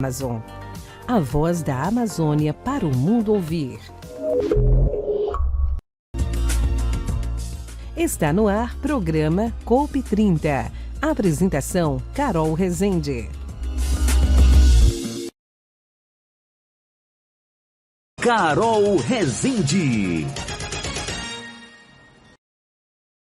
Amazon. A voz da Amazônia para o mundo ouvir. Está no ar programa COP30. Apresentação Carol Rezende. Carol Rezende.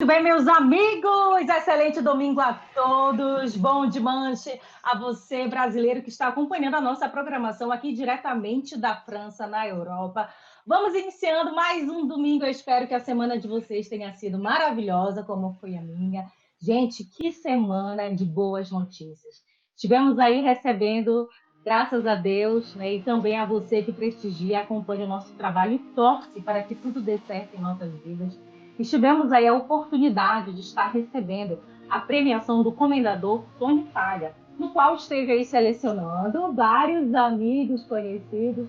Muito bem, meus amigos, excelente domingo a todos, bom dimanche a você, brasileiro, que está acompanhando a nossa programação aqui diretamente da França, na Europa. Vamos iniciando mais um domingo, eu espero que a semana de vocês tenha sido maravilhosa, como foi a minha. Gente, que semana de boas notícias. Estivemos aí recebendo, graças a Deus, né, e também a você que prestigia, acompanha o nosso trabalho e torce para que tudo dê certo em nossas vidas. Tivemos aí a oportunidade de estar recebendo a premiação do Comendador Tony Palha, no qual esteve aí selecionando vários amigos conhecidos.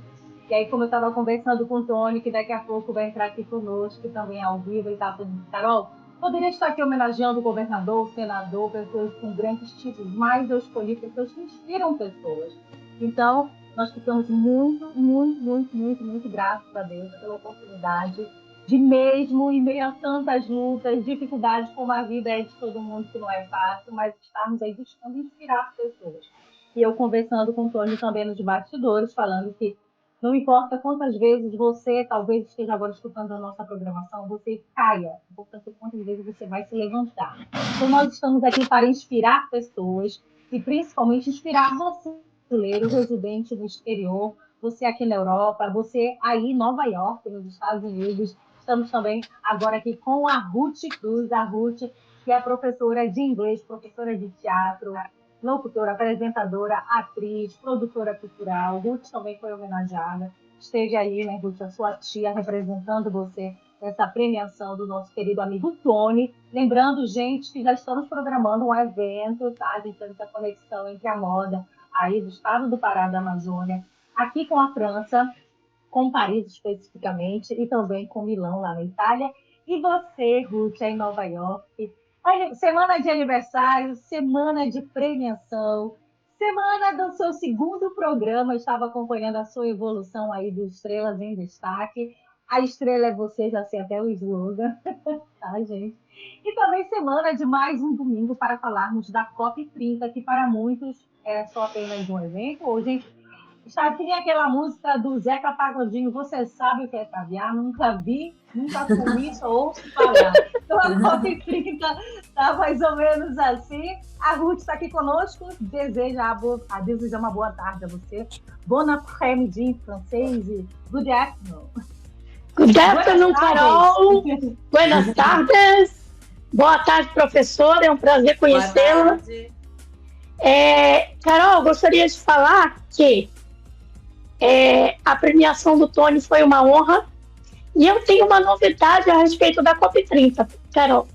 E aí, como eu estava conversando com o Tony, que daqui a pouco vai entrar aqui conosco, também ao vivo, ele estava falando, Carol, poderia estar aqui homenageando o governador, o senador, pessoas com grandes títulos, mas eu escolhi pessoas que inspiram pessoas. Então, nós ficamos muito gratos a Deus pela oportunidade de mesmo, em meio a tantas lutas, dificuldades, como a vida é de todo mundo, que não é fácil, mas estarmos aí buscando inspirar pessoas. E eu conversando com o Tony também nos bastidores, falando que não importa quantas vezes você, talvez esteja agora escutando a nossa programação, você caia, portanto, quantas vezes você vai se levantar. Então, nós estamos aqui para inspirar pessoas e principalmente inspirar você, brasileiro, residente no exterior, você aqui na Europa, você aí em Nova York, nos Estados Unidos. Estamos também agora aqui com a Ruth Cruz, a Ruth, que é professora de inglês, professora de teatro, locutora, apresentadora, atriz, produtora cultural. Ruth também foi homenageada. Esteve aí, né, Ruth, a sua tia, representando você nessa premiação do nosso querido amigo Tony. Lembrando, gente, que já estamos programando um evento, tá? A gente tem essa conexão entre a moda aí do estado do Pará, da Amazônia, aqui com a França, com Paris especificamente, e também com Milão, lá na Itália. E você, Ruth, aí em Nova York. Semana de aniversário, semana de premiação, semana do seu segundo programa. Eu estava acompanhando a sua evolução aí do Estrelas em Destaque. A estrela é você, já sei até o slogan, tá, gente? E também semana de mais um domingo para falarmos da COP30, que para muitos é só apenas um evento. Hoje tinha aquela música do Zeca Pagodinho, você sabe o que é caviar? Nunca vi, nunca comi, só ouço falar. Então a COP30 tá mais ou menos assim. A Ruth está aqui conosco, deseja uma boa tarde a você. Bon après-midi em francês e good afternoon. Good afternoon, Carol. Buenas tardes. Boa tarde, professora. É um prazer conhecê-la. Carol, gostaria de falar que a premiação do Tony foi uma honra e eu tenho uma novidade a respeito da COP30, Carol.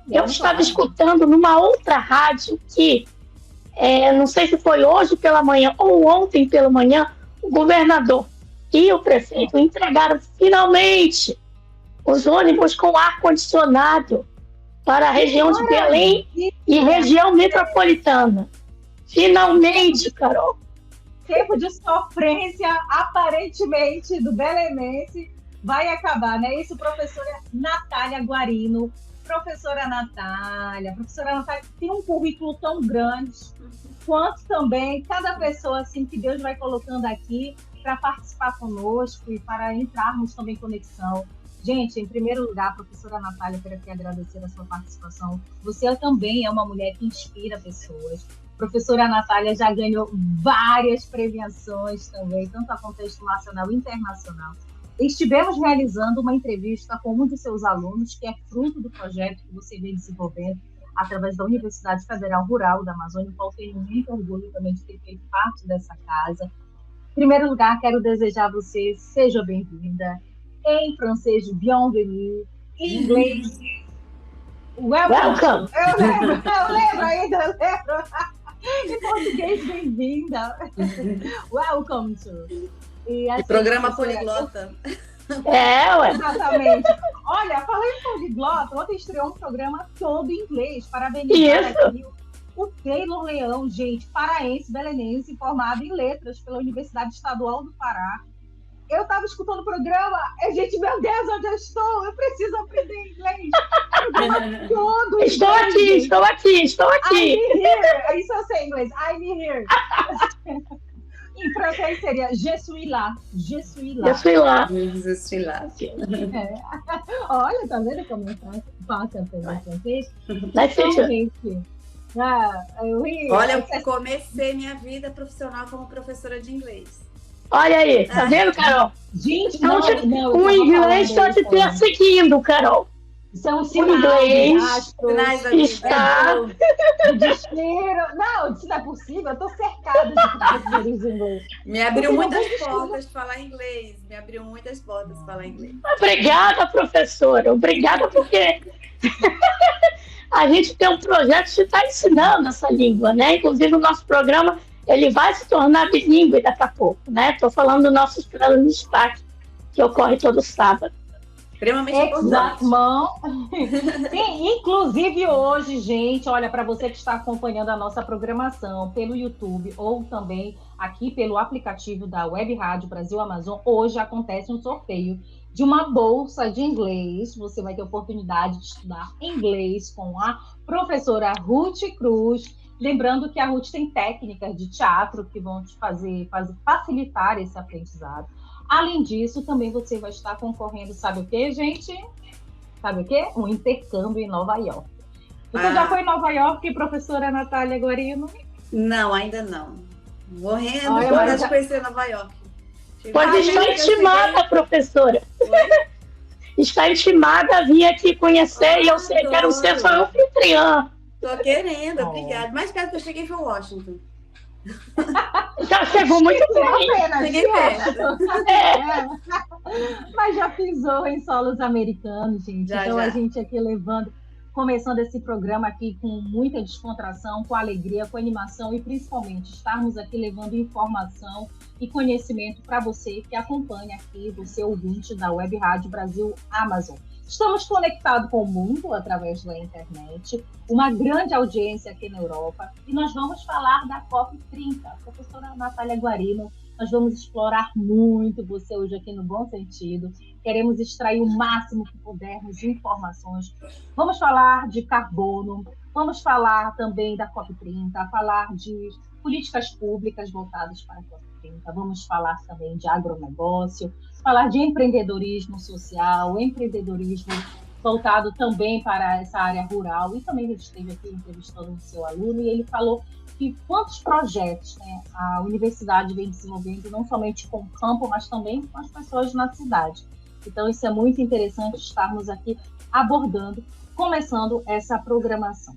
Eu estava escutando numa outra rádio que, não sei se foi hoje pela manhã ou ontem pela manhã, o governador e o prefeito entregaram finalmente os ônibus com ar-condicionado para a região de Belém e região metropolitana. Finalmente, Carol. Tempo de sofrência, aparentemente, do belenense vai acabar, né? Isso, professora Natália Guarino. Professora Natália tem um currículo tão grande, quanto também cada pessoa assim, que Deus vai colocando aqui para participar conosco e para entrarmos também em conexão. Gente, em primeiro lugar, professora Natália, quero aqui agradecer a sua participação. Você também é uma mulher que inspira pessoas. Professora Natália já ganhou várias premiações também, tanto a contexto nacional e internacional. Estivemos realizando uma entrevista com um de seus alunos, que é fruto do projeto que você vem desenvolvendo através da Universidade Federal Rural da Amazônia, o qual tenho muito orgulho também de ter feito parte dessa casa. Em primeiro lugar, quero desejar a você, seja bem-vinda. Em francês, bienvenue. Em inglês, welcome. Eu lembro ainda. Em português, bem-vinda. Welcome to. E programa poliglota. Ué. Exatamente. Olha, falando em poliglota, ontem estreou um programa todo em inglês. Parabenizar aqui O Taylor Leão, gente, paraense, belenense, formado em letras pela Universidade Estadual do Pará. Eu estava escutando o programa, gente, meu Deus, onde eu estou? Eu preciso aprender inglês. Todo Estou aqui. I'm here. Isso eu sei em inglês. I'm here. Em francês seria je suis là. Je suis là. Olha, tá vendo como é fácil aprender francês? Então, gente... Olha, eu comecei minha vida profissional como professora de inglês. Olha aí, tá vendo, Carol? Gente, o inglês está te perseguindo, Carol. São sinais está... de desespero. Não, isso não é possível. Eu estou cercada de professores de inglês. Me abriu muitas portas falar inglês. Obrigada, professora. Obrigada, porque a gente tem um projeto que está ensinando essa língua, né? Inclusive, o nosso programa ele vai se tornar bilíngue daqui a pouco, né? Estou falando do nosso Estrela no Destaque, que ocorre todo sábado. Extremamente importante. Sim, inclusive hoje, gente, olha, para você que está acompanhando a nossa programação pelo YouTube ou também aqui pelo aplicativo da Web Rádio Brasil Amazon, hoje acontece um sorteio de uma bolsa de inglês. Você vai ter oportunidade de estudar inglês com a professora Ruth Cruz. Lembrando que a Ruth tem técnicas de teatro que vão te facilitar esse aprendizado. Além disso, também você vai estar concorrendo, sabe o quê, gente? Sabe o quê? Um intercâmbio em Nova York. Você já foi em Nova York, professora Natália Guarino? Não, ainda não. Morrendo de vontade de conhecer Nova York. Pois está intimada, professora. Está intimada a vir aqui conhecer e eu quero ser sua anfitriã. Tô querendo, obrigada. Mais perto que eu cheguei foi Washington. Já chegou muito bem. Cheguei perto. Mas já pisou em solos americanos, gente. Então a gente aqui começando esse programa aqui com muita descontração, com alegria, com animação e principalmente estarmos aqui levando informação e conhecimento para você que acompanha aqui, você ouvinte da Web Rádio Brasil Amazon. Estamos conectados com o mundo através da internet, uma grande audiência aqui na Europa, e nós vamos falar da COP30. Professora Natália Guarino, nós vamos explorar muito você hoje aqui no bom sentido, queremos extrair o máximo que pudermos de informações. Vamos falar de carbono, vamos falar também da COP30, falar de políticas públicas voltadas para a COP30, vamos falar também de agronegócio, falar de empreendedorismo social, empreendedorismo voltado também para essa área rural, e também ele esteve aqui entrevistando o seu aluno, e ele falou que quantos projetos, né, a universidade vem desenvolvendo, não somente com o campo, mas também com as pessoas na cidade. Então, isso é muito interessante estarmos aqui abordando, começando essa programação.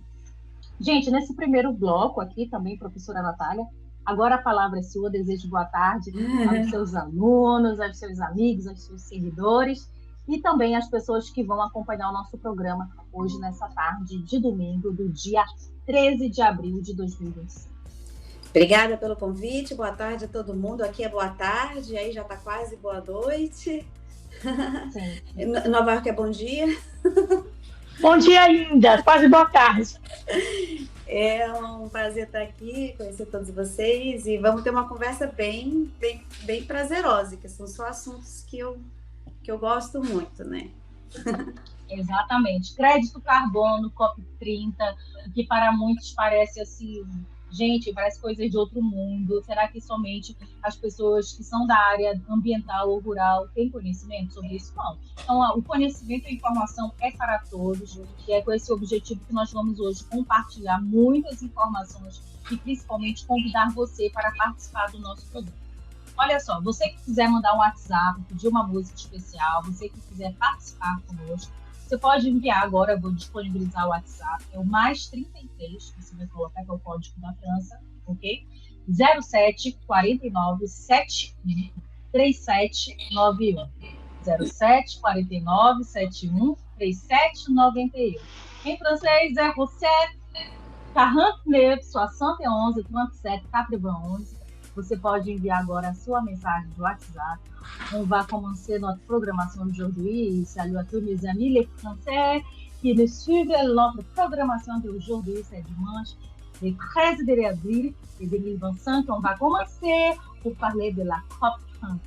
Gente, nesse primeiro bloco aqui também, professora Natália, agora a palavra é sua, desejo boa tarde aos seus alunos, aos seus amigos, aos seus seguidores e também às pessoas que vão acompanhar o nosso programa hoje, nessa tarde de domingo, do dia 13 de abril de 2025. Obrigada pelo convite, boa tarde a todo mundo. Aqui é boa tarde, aí já está quase boa noite. Sim. Nova York é bom dia. Bom dia ainda, quase boa tarde. É um prazer estar aqui, conhecer todos vocês e vamos ter uma conversa bem prazerosa, que são só assuntos que eu gosto muito, né? Exatamente. Crédito carbono, COP30, que para muitos parece assim, gente, parece coisas de outro mundo. Será que somente as pessoas que são da área ambiental ou rural têm conhecimento sobre isso? Não. Então, o conhecimento e a informação é para todos, e é com esse objetivo que nós vamos hoje compartilhar muitas informações e principalmente convidar você para participar do nosso programa. Olha só, você que quiser mandar um WhatsApp, pedir uma música especial, você que quiser participar conosco, você pode enviar agora, eu vou disponibilizar o WhatsApp, é o mais 33, você vai colocar que é o código da França, ok? 07 49 71 3791. 07 49 71 3791. Em francês é você 49 71 37 91. Você pode enviar agora a sua mensagem de WhatsApp. On va commencer notre programmation d'aujourd'hui. Salut à tous mes amis les Français qui nous suivent. Notre programmation d'aujourd'hui, c'est dimanche Le 13 de avril de 2025, on va commencer pour parler de la COP30.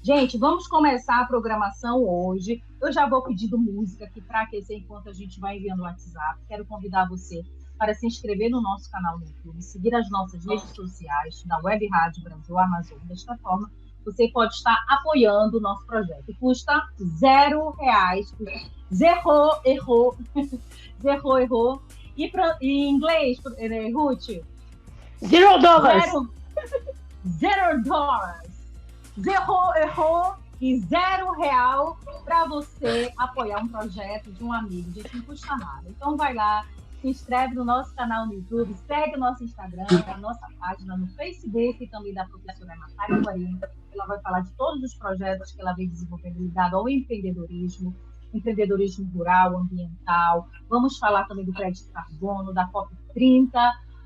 Gente, vamos começar a programação hoje. Eu já vou pedindo música aqui para aquecer enquanto a gente vai enviando o WhatsApp. Quero convidar você para se inscrever no nosso canal no YouTube, seguir as nossas redes sociais da Web Rádio Brasil Amazônia. Desta forma, você pode estar apoiando o nosso projeto. Custa R$0. Errou. E em inglês, Ruth? $0. $0. Errou e R$0 para você apoiar um projeto de um amigo. Gente, não custa nada. Então vai lá, se inscreve no nosso canal no YouTube, segue o nosso Instagram, a nossa página no Facebook e também da professora Natália Guarino. Ela vai falar de todos os projetos que ela vem desenvolvendo ligado ao empreendedorismo rural, ambiental. Vamos falar também do crédito carbono, da COP30.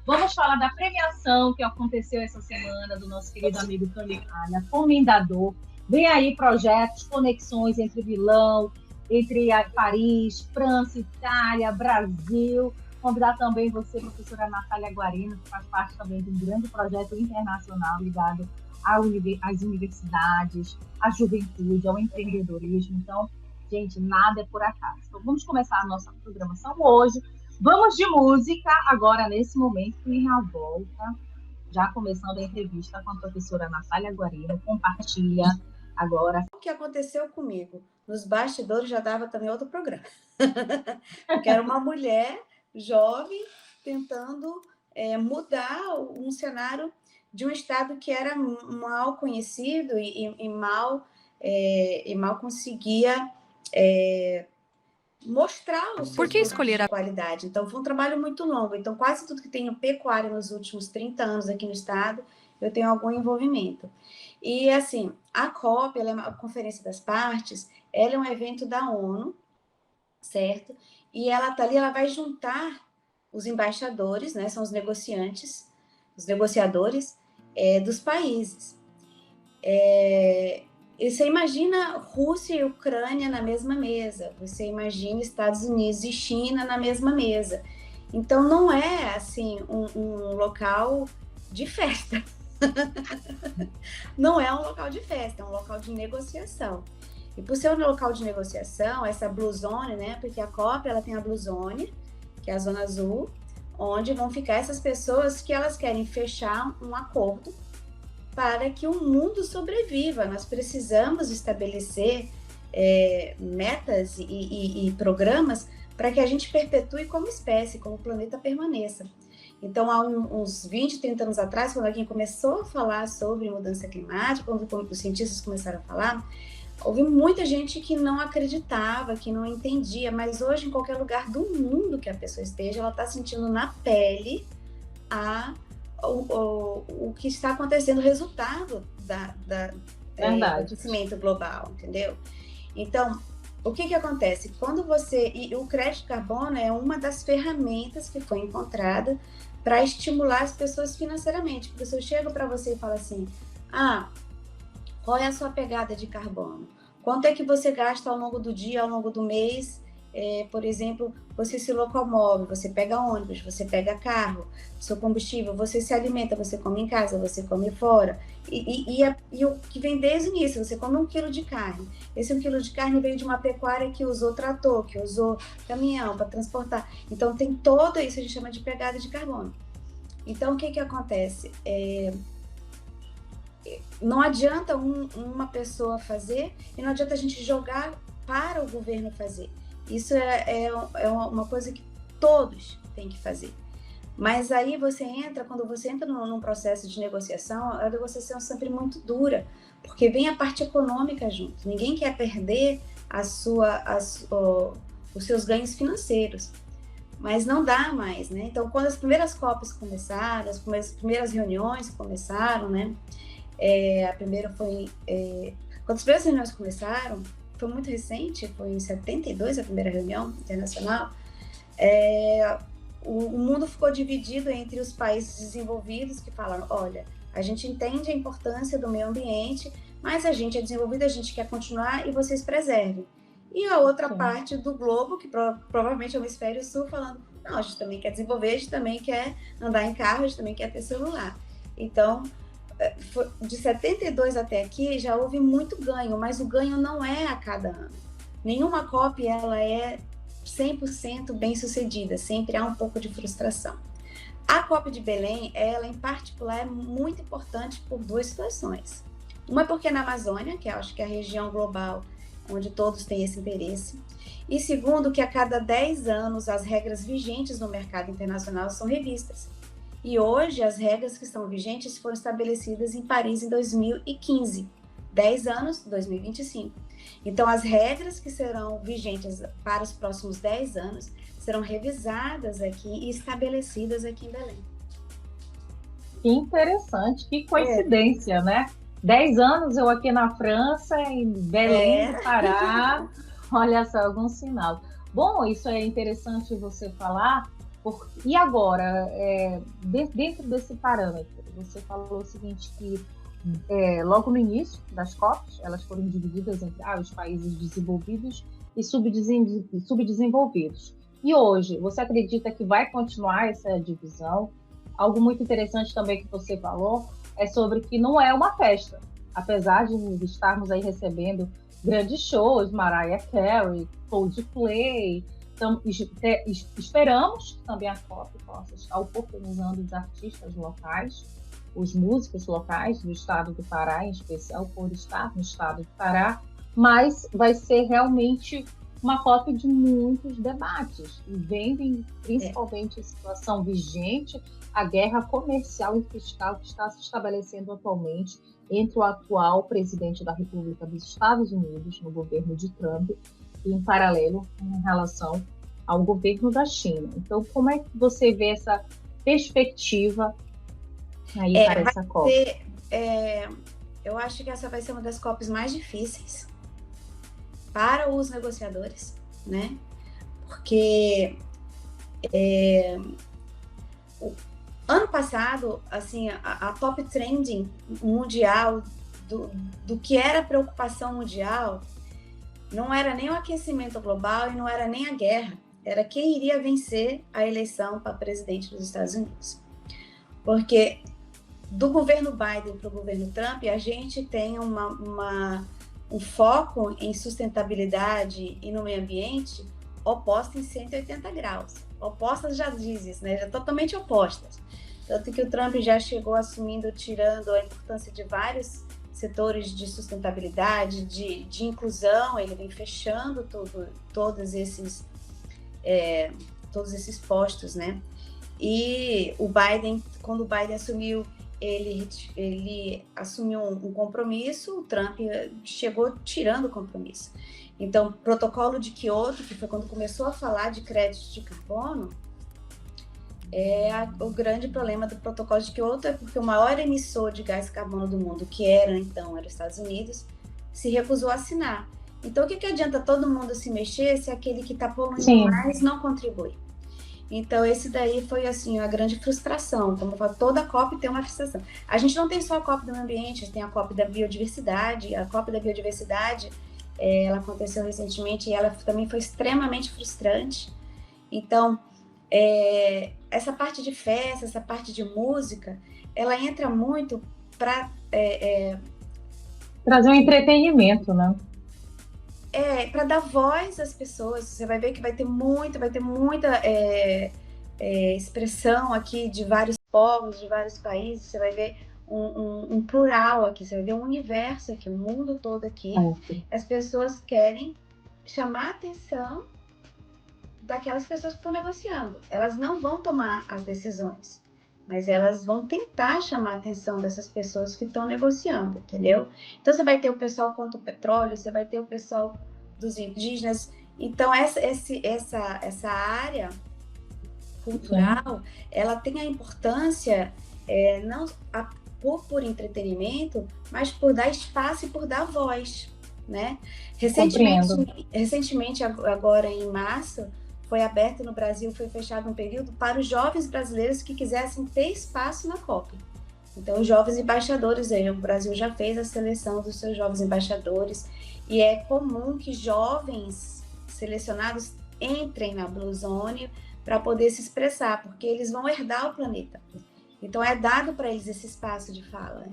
Vamos falar da premiação que aconteceu essa semana do nosso querido amigo Tony Palha, comendador. Vem aí projetos, conexões entre Milão, entre Paris, França, Itália, Brasil. Convidar também você, professora Natália Guarino, que faz parte também de um grande projeto internacional ligado às universidades, à juventude, ao empreendedorismo. Então, gente, nada é por acaso. Então, vamos começar a nossa programação hoje. Vamos de música agora, nesse momento, e na volta, já começando a entrevista com a professora Natália Guarino. Compartilha agora. O que aconteceu comigo? Nos bastidores já dava também outro programa. Porque era uma mulher jovem tentando mudar um cenário de um estado que era mal conhecido e mal conseguia mostrar os seus produtos de qualidade. Então, foi um trabalho muito longo. Então, quase tudo que tem pecuária nos últimos 30 anos aqui no estado, eu tenho algum envolvimento. E, assim, a COP, ela é uma conferência das partes, ela é um evento da ONU, certo? E ela tá ali, ela vai juntar os embaixadores, né? São os negociantes, os negociadores dos países. E você imagina Rússia e Ucrânia na mesma mesa, você imagina Estados Unidos e China na mesma mesa. Então, não é, assim, um local de festa. Não é um local de festa, é um local de negociação. E por ser um local de negociação, essa Blue Zone, né? Porque a COP, ela tem a Blue Zone, que é a zona azul, onde vão ficar essas pessoas que elas querem fechar um acordo para que o mundo sobreviva. Nós precisamos estabelecer metas e programas para que a gente perpetue como espécie, como o planeta permaneça. Então, há uns 20, 30 anos atrás, quando alguém começou a falar sobre mudança climática, quando os cientistas começaram a falar, houve muita gente que não acreditava, que não entendia, mas hoje, em qualquer lugar do mundo que a pessoa esteja, ela está sentindo na pele o que está acontecendo, o resultado do aquecimento global, entendeu? Então, o que acontece? Quando e o crédito carbono é uma das ferramentas que foi encontrada para estimular as pessoas financeiramente. Porque se eu chego para você e falo assim, qual é a sua pegada de carbono? Quanto é que você gasta ao longo do dia, ao longo do mês? Por exemplo, você se locomove, você pega ônibus, você pega carro, seu combustível, você se alimenta, você come em casa, você come fora. E o que vem desde o início, você come 1 quilo de carne. Esse 1 quilo de carne veio de uma pecuária que usou trator, que usou caminhão para transportar. Então, tem todo isso, a gente chama de pegada de carbono. Então, o que acontece? Não adianta uma pessoa fazer e não adianta a gente jogar para o governo fazer. Isso é uma coisa que todos têm que fazer. Mas aí quando você entra num processo de negociação, a negociação é sempre muito dura, porque vem a parte econômica junto. Ninguém quer perder os seus ganhos financeiros. Mas não dá mais, né? Então, quando as primeiras COPs começaram, as primeiras reuniões começaram, né? Quando as primeiras reuniões começaram, foi muito recente, foi em 72 a primeira reunião internacional, o mundo ficou dividido entre os países desenvolvidos que falaram, olha, a gente entende a importância do meio ambiente, mas a gente é desenvolvido, a gente quer continuar e vocês preservem. e a outra parte do globo, que provavelmente é o hemisfério sul, falando, não, a gente também quer desenvolver, a gente também quer andar em carro, a gente também quer ter celular. Então, de 72 até aqui, já houve muito ganho, mas o ganho não é a cada ano. Nenhuma COP ela é 100% bem sucedida, sempre há um pouco de frustração. A COP de Belém, ela em particular é muito importante por duas situações. Uma é porque é na Amazônia, que eu acho que é a região global onde todos têm esse interesse. E segundo, que a cada 10 anos as regras vigentes no mercado internacional são revistas. E hoje as regras que estão vigentes foram estabelecidas em Paris em 2015. 10 anos, 2025. Então as regras que serão vigentes para os próximos 10 anos serão revisadas aqui e estabelecidas aqui em Belém. Que interessante, que coincidência, né? 10 anos eu aqui na França, em Belém do Pará. Olha só, algum sinal. Bom, isso é interessante você falar. E agora, dentro desse parâmetro, você falou o seguinte, que logo no início das COPs, elas foram divididas entre os países desenvolvidos e subdesenvolvidos. E hoje, você acredita que vai continuar essa divisão? Algo muito interessante também que você falou é sobre que não é uma festa. Apesar de estarmos aí recebendo grandes shows, Mariah Carey, Coldplay, então, esperamos que também a COP possa estar oportunizando os artistas locais, os músicos locais do estado do Pará, em especial por estar no estado do Pará, mas vai ser realmente uma COP de muitos debates, e vendo principalmente a situação vigente, a guerra comercial e fiscal que está se estabelecendo atualmente entre o atual presidente da República dos Estados Unidos, no governo de Trump, e em paralelo em relação ao governo da China. Então, como é que você vê essa perspectiva aí para essa COP? Eu acho que essa vai ser uma das COPs mais difíceis para os negociadores, né? Porque ano passado, assim, a top trending mundial do que era preocupação mundial não era nem o aquecimento global e não era nem a guerra, era quem iria vencer a eleição para presidente dos Estados Unidos. Porque do governo Biden para o governo Trump, a gente tem um foco em sustentabilidade e no meio ambiente oposto em 180 graus. Opostas já dizes, né? Já totalmente opostas. Tanto que o Trump já chegou tirando a importância de vários setores de sustentabilidade, de inclusão, ele vem fechando todos esses postos, né? E o Biden, quando o Biden assumiu, ele assumiu um compromisso, o Trump chegou tirando o compromisso. Então, o protocolo de Kyoto, que foi quando começou a falar de crédito de carbono, o grande problema do protocolo de Kyoto é porque o maior emissor de gás carbono do mundo, que era os Estados Unidos, se recusou a assinar. Então, o que adianta todo mundo se mexer se aquele que está poluindo mais não contribui? Então, esse daí foi, assim, a grande frustração. Como eu falo, toda COP tem uma frustração. A gente não tem só a COP do meio ambiente, a gente tem a COP da biodiversidade. A COP da biodiversidade, ela aconteceu recentemente e ela também foi extremamente frustrante. Então, essa parte de festa, essa parte de música, ela entra muito para... trazer um entretenimento, né? Para dar voz às pessoas. Você vai ver que vai ter muita expressão aqui de vários povos, de vários países. Você vai ver um plural aqui, você vai ver um universo aqui, um mundo todo aqui. As pessoas querem chamar a atenção daquelas pessoas que estão negociando. Elas não vão tomar as decisões, mas elas vão tentar chamar a atenção dessas pessoas que estão negociando, entendeu? Então, você vai ter o pessoal contra o petróleo, você vai ter o pessoal dos indígenas. Então, essa área cultural, ela tem a importância, não por entretenimento, mas por dar espaço e por dar voz, né? Recentemente, agora em março, foi aberto no Brasil, foi fechado um período para os jovens brasileiros que quisessem ter espaço na COP. Então, os jovens embaixadores, o Brasil já fez a seleção dos seus jovens embaixadores, E é comum que jovens selecionados entrem na Blue Zone para poder se expressar, porque eles vão herdar o planeta. Então, é dado para eles esse espaço de fala.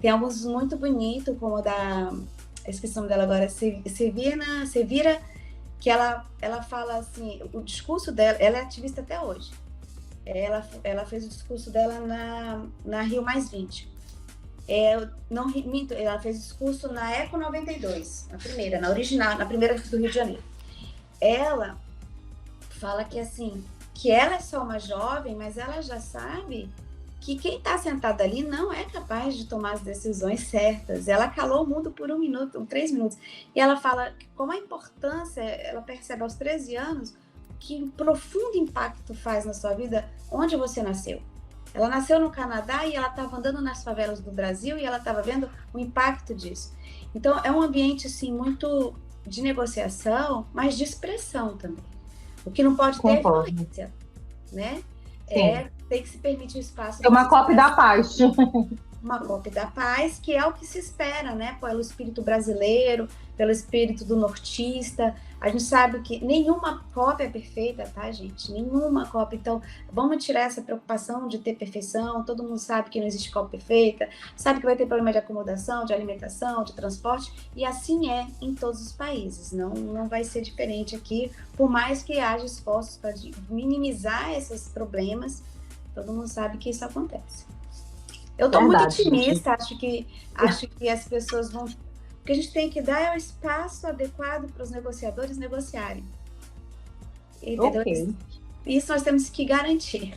Tem alguns muito bonitos, como o da... Esqueci o nome dela agora, Sevira, que ela fala assim, o discurso dela, ela é ativista até hoje. Ela fez o discurso dela na Rio Mais 20. Não minto, ela fez o discurso na Eco 92, na original, na primeira do Rio de Janeiro. Ela fala que assim, que ela é só uma jovem, mas ela já sabe que quem está sentado ali não é capaz de tomar as decisões certas. Ela calou o mundo por 1 minuto, 3 minutos. E ela fala como a importância, ela percebe aos 13 anos, que um profundo impacto faz na sua vida onde você nasceu. Ela nasceu no Canadá e ela estava andando nas favelas do Brasil e ela estava vendo o impacto disso. Então, é um ambiente assim, muito de negociação, mas de expressão também. O que não pode ter é violência, né? Tem que se permitir espaço. É uma cópia da paz. Uma cópia da paz, que é o que se espera, né? Pelo espírito brasileiro, pelo espírito do nortista. A gente sabe que nenhuma cópia é perfeita, tá, gente? Nenhuma cópia. Então, vamos tirar essa preocupação de ter perfeição. Todo mundo sabe que não existe cópia perfeita, sabe que vai ter problema de acomodação, de alimentação, de transporte, e assim é em todos os países. Não vai ser diferente aqui, por mais que haja esforços para minimizar esses problemas, todo mundo sabe que isso acontece. Eu estou muito otimista, acho que as pessoas vão... O que a gente tem que dar é o espaço adequado para os negociadores negociarem. Entendeu? Okay. Isso nós temos que garantir.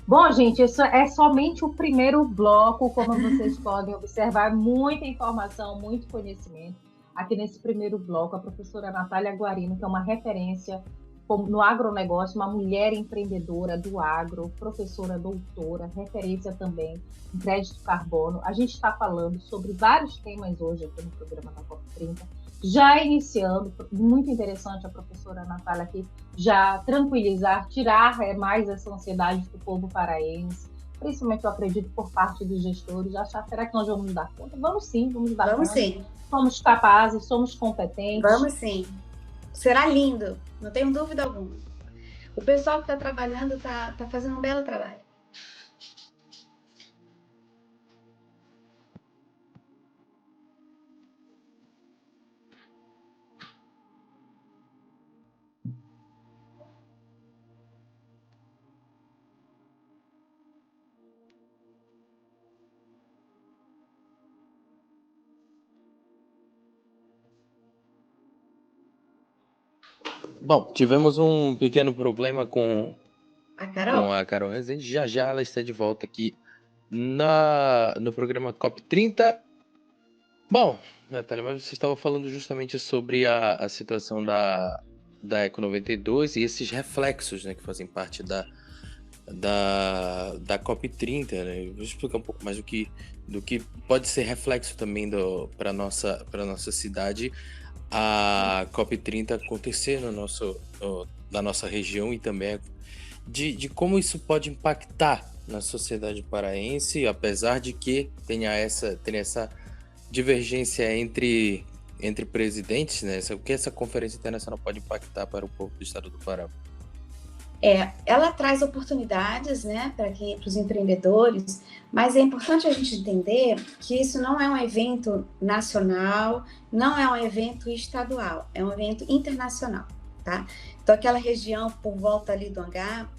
Bom, gente, isso é somente o primeiro bloco, como vocês podem observar, muita informação, muito conhecimento. Aqui nesse primeiro bloco, a professora Natália Guarino, que é uma referência no agronegócio, uma mulher empreendedora do agro, professora, doutora, referência também em crédito carbono. A gente está falando sobre vários temas hoje aqui no programa da COP30, já iniciando, muito interessante a professora Natália aqui, já tranquilizar, tirar mais essa ansiedade do povo paraense, principalmente eu acredito por parte dos gestores, achar, será que nós vamos dar conta? Vamos sim, vamos dar conta. Vamos sim. Somos capazes, somos competentes. Vamos sim. Será lindo, não tenho dúvida alguma. O pessoal que está trabalhando está fazendo um belo trabalho. Bom, tivemos um pequeno problema com a Carol Rezende. Já ela está de volta aqui no programa COP30. Bom, Natália, mas você estava falando justamente sobre a situação da Eco 92 e esses reflexos, né, que fazem parte da COP30, né? Eu vou explicar um pouco mais do que pode ser reflexo também para nossa cidade, a COP30 acontecer na nossa região e também de como isso pode impactar na sociedade paraense, apesar de que tenha essa divergência entre presidentes, né? O que essa conferência internacional pode impactar para o povo do estado do Pará? Ela traz oportunidades, né, para os empreendedores, mas é importante a gente entender que isso não é um evento nacional, não é um evento estadual, é um evento internacional, tá? Então, aquela região por volta ali do hangar,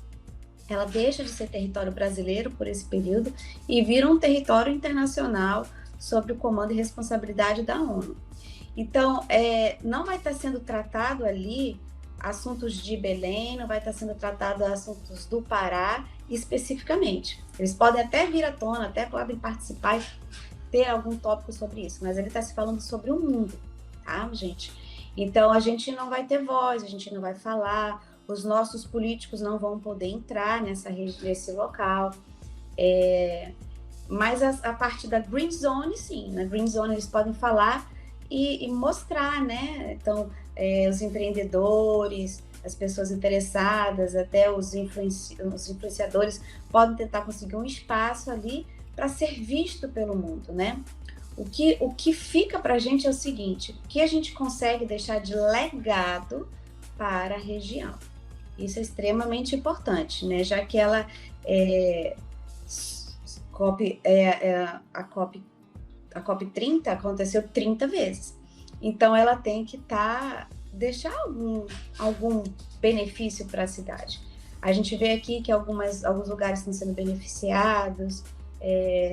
ela deixa de ser território brasileiro por esse período e vira um território internacional sob o comando e responsabilidade da ONU. Então, não vai estar sendo tratado ali assuntos de Belém, não vai estar sendo tratado assuntos do Pará especificamente. Eles podem até vir à tona, até podem participar e ter algum tópico sobre isso, mas ele está se falando sobre o mundo, tá, gente? Então, a gente não vai ter voz, a gente não vai falar, os nossos políticos não vão poder entrar nesse local, mas a parte da Green Zone, sim, na Green Zone eles podem falar e mostrar, né? Então, os empreendedores, as pessoas interessadas, até os influenciadores podem tentar conseguir um espaço ali para ser visto pelo mundo, né? O que fica para a gente é o seguinte: o que a gente consegue deixar de legado para a região. Isso é extremamente importante, né? Já que ela a COP 30 aconteceu 30 vezes. Então, ela tem que deixar algum benefício para a cidade. A gente vê aqui que alguns lugares estão sendo beneficiados,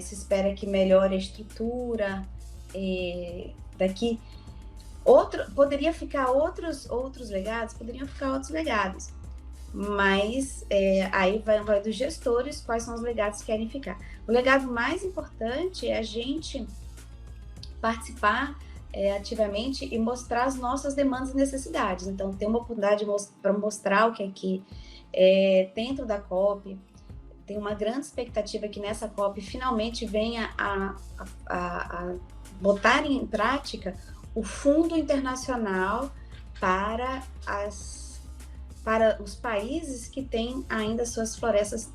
se espera que melhore a estrutura. Daqui, poderiam ficar outros legados, mas aí vai dos gestores quais são os legados que querem ficar. O legado mais importante é a gente participar ativamente e mostrar as nossas demandas e necessidades. Então, ter uma oportunidade para mostrar o que aqui dentro da COP. Tem uma grande expectativa que nessa COP finalmente venha a botar em prática o Fundo Internacional para os países que têm ainda suas florestas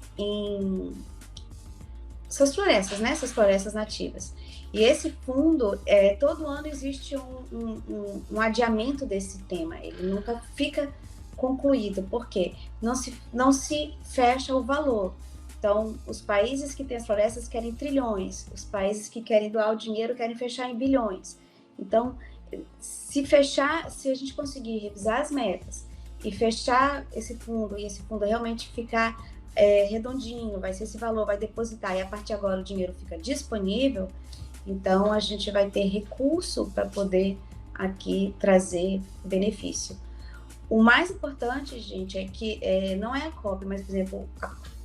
suas florestas nativas. E esse fundo, todo ano existe um adiamento desse tema, ele nunca fica concluído, porque não se fecha o valor. Então, os países que têm as florestas querem trilhões, os países que querem doar o dinheiro querem fechar em bilhões. Então, se a gente conseguir revisar as metas e fechar esse fundo, e esse fundo realmente ficar redondinho, vai ser esse valor, vai depositar, e a partir de agora o dinheiro fica disponível, então a gente vai ter recurso para poder aqui trazer benefício. O mais importante, gente, é que não é a COP, mas, por exemplo,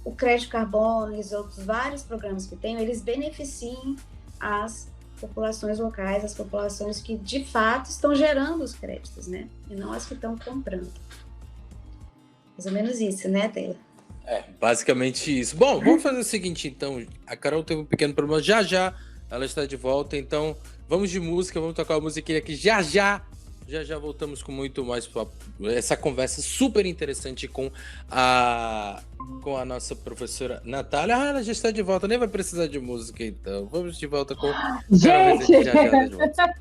o crédito carbono e os outros vários programas que tem, eles beneficiem as populações locais, as populações que, de fato, estão gerando os créditos, né? E não as que estão comprando. Mais ou menos isso, né, Taylor? Basicamente isso. Bom, vamos fazer o seguinte, então. A Carol teve um pequeno problema. Já ela está de volta, então vamos de música, vamos tocar uma musiquinha aqui. Já voltamos com muito mais essa conversa super interessante com a nossa professora Natália. Ela já está de volta, nem vai precisar de música, então. Vamos de volta com gente! Já de volta.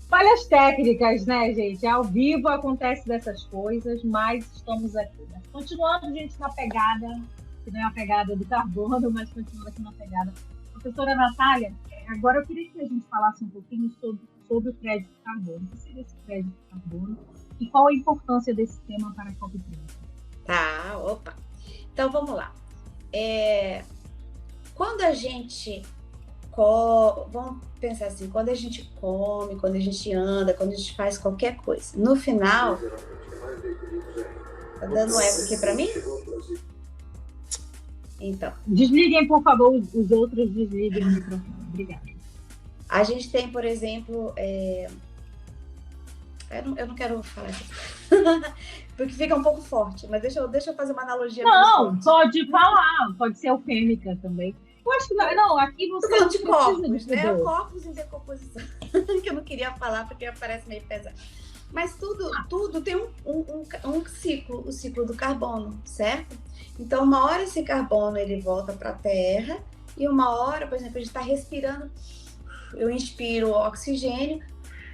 Falhas técnicas, né, gente? Ao vivo acontece dessas coisas, mas estamos aqui. Né? Continuando, gente, na pegada, que não é a pegada do carbono, mas continuando aqui na pegada. Professora Natália, agora eu queria que a gente falasse um pouquinho sobre o crédito carbono. O que seria esse crédito carbono e qual a importância desse tema para a COP30? Opa! Então, vamos lá. Quando a gente... Vamos pensar assim, quando a gente come, quando a gente anda, quando a gente faz qualquer coisa, no final... Tá dando eco aqui para mim? Então. Desliguem, por favor, os outros desliguem o microfone. Obrigada. A gente tem, por exemplo, eu não quero falar isso, porque fica um pouco forte, mas deixa eu fazer uma analogia. Não, pode falar, pode ser eufêmica também. Eu acho que não, aqui você falando de corpos, né? Corpos em decomposição, que eu não queria falar porque parece meio pesado. Mas tudo tem um ciclo, o ciclo do carbono, certo? Então, uma hora esse carbono ele volta para a Terra e uma hora, por exemplo, a gente está respirando, eu inspiro oxigênio,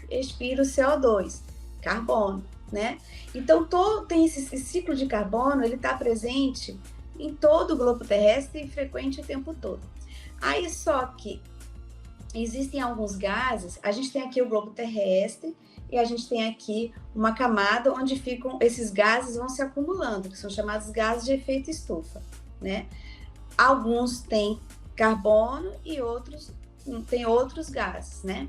expiro CO2, carbono, né? Então, tem esse ciclo de carbono, ele está presente em todo o globo terrestre e frequente o tempo todo. Aí, só que existem alguns gases, a gente tem aqui o globo terrestre e a gente tem aqui uma camada onde ficam esses gases vão se acumulando, que são chamados gases de efeito estufa, né? Alguns têm carbono e outros têm outros gases, né?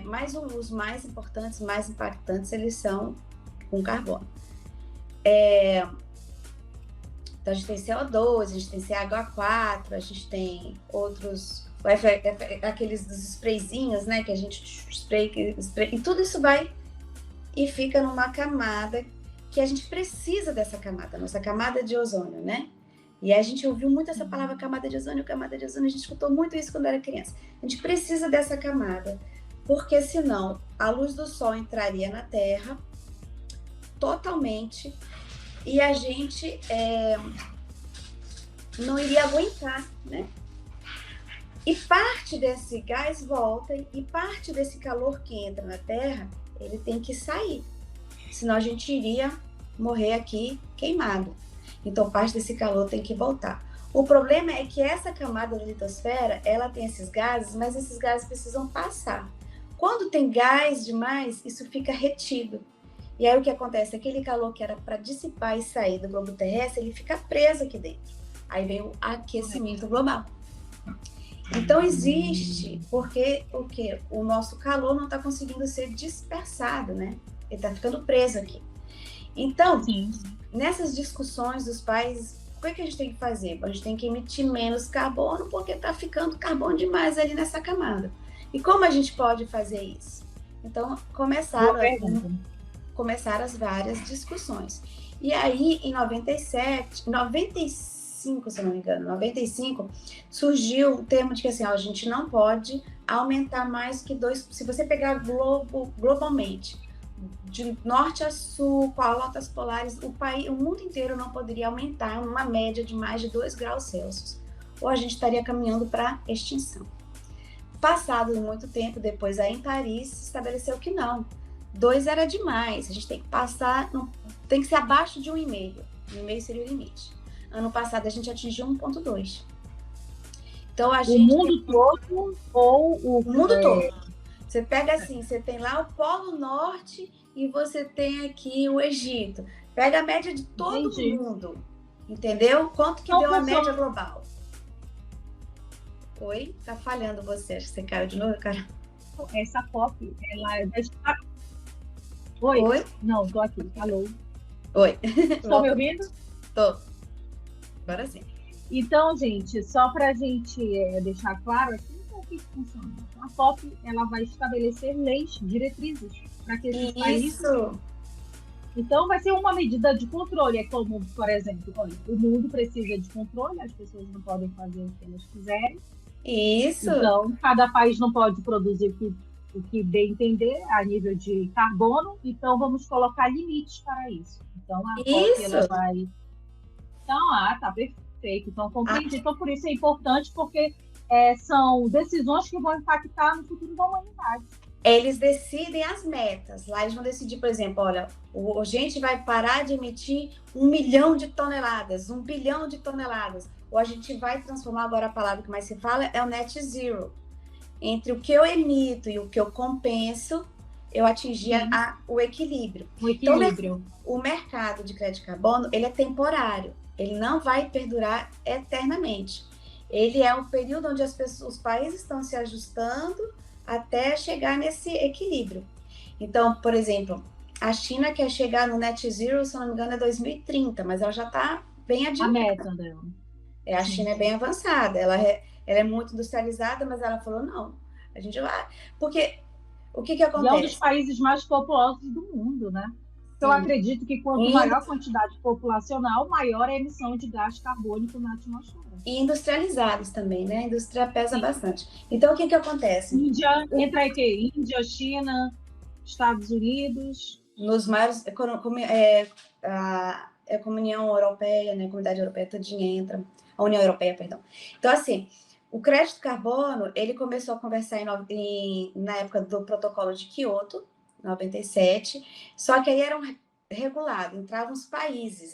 Mas os mais importantes, mais impactantes, eles são com carbono. Então, a gente tem CO2, a gente tem CH4, a gente tem outros, aqueles dos sprayzinhos, né, que a gente spray, e tudo isso vai e fica numa camada que a gente precisa dessa camada, nossa camada de ozônio, né? E a gente ouviu muito essa palavra camada de ozônio, a gente escutou muito isso quando era criança. A gente precisa dessa camada, porque senão a luz do sol entraria na Terra totalmente e a gente não iria aguentar, né? E parte desse gás volta e parte desse calor que entra na Terra, ele tem que sair. Senão a gente iria morrer aqui queimado. Então parte desse calor tem que voltar. O problema é que essa camada da litosfera, ela tem esses gases, mas esses gases precisam passar. Quando tem gás demais, isso fica retido. E aí o que acontece? Aquele calor que era para dissipar e sair do globo terrestre, ele fica preso aqui dentro. Aí vem o aquecimento global. Então existe, porque o nosso calor não está conseguindo ser dispersado, né? Ele está ficando preso aqui. Então, nessas discussões dos países, o que a gente tem que fazer? A gente tem que emitir menos carbono, porque está ficando carbono demais ali nessa camada. E como a gente pode fazer isso? Então, começaram as várias discussões. E aí, em 95, se eu não me engano, 95, surgiu o termo de que assim, ó, a gente não pode aumentar mais que 2... Se você pegar globalmente, de norte a sul, com calotas polares, o mundo inteiro não poderia aumentar uma média de mais de 2 graus Celsius. Ou a gente estaria caminhando para extinção. Passado muito tempo depois, aí em Paris, se estabeleceu que não. 2 era demais, a gente tem que passar, tem que ser abaixo de 1,5. 1,5 seria o limite. Ano passado a gente atingiu 1,2. Então a gente... O mundo todo ou o mundo todo. Você pega assim, você tem lá o Polo Norte e você tem aqui o Egito. Pega a média de todo mundo, entendeu? Quanto que deu a média global? Oi? Tá falhando você. Acho que você caiu de novo, cara. Essa COP, ela é... Oi? Oi? Não, tô aqui. Alô? Oi. Estão me ouvindo? Tô. Agora sim. Então, gente, só para a gente deixar claro aqui, como que funciona? A COP, ela vai estabelecer leis, diretrizes para que esses países... Então, vai ser uma medida de controle. É como, por exemplo, olha, o mundo precisa de controle, as pessoas não podem fazer o que elas quiserem. Isso. Então, cada país não pode produzir o que bem entender a nível de carbono, então vamos colocar limites para isso. Então, a COP, ela vai... Então, tá perfeito. Então, compreendi. Então, por isso é importante, porque são decisões que vão impactar no futuro da humanidade. Eles decidem as metas. Lá eles vão decidir, por exemplo, olha, a gente vai parar de emitir 1 milhão de toneladas, 1 bilhão de toneladas. Ou a gente vai transformar, agora a palavra que mais se fala é o net zero. Entre o que eu emito e o que eu compenso, eu atingi o equilíbrio. O equilíbrio. Então, o mercado de crédito de carbono, ele é temporário. Ele não vai perdurar eternamente. Ele é um período onde os países estão se ajustando até chegar nesse equilíbrio. Então, por exemplo, a China quer chegar no net zero, se não me engano, é 2030, mas ela já está bem adiantada. A meta dela. A China é bem avançada, ela é muito industrializada, mas ela falou, não, a gente vai... Porque o que acontece? E é um dos países mais populosos do mundo, né? Eu acredito que quanto maior a quantidade populacional, maior a emissão de gás carbônico na atmosfera. E industrializados também, né? A indústria pesa bastante. Então, o que acontece? Índia, entra aí que? Índia, China, Estados Unidos. Nos maiores... a União Europeia, né? A Comunidade Europeia todinha entra. A União Europeia, perdão. Então, assim, o crédito carbono, ele começou a conversar na época do protocolo de Kyoto, 97, só que aí eram regulados, entravam os países,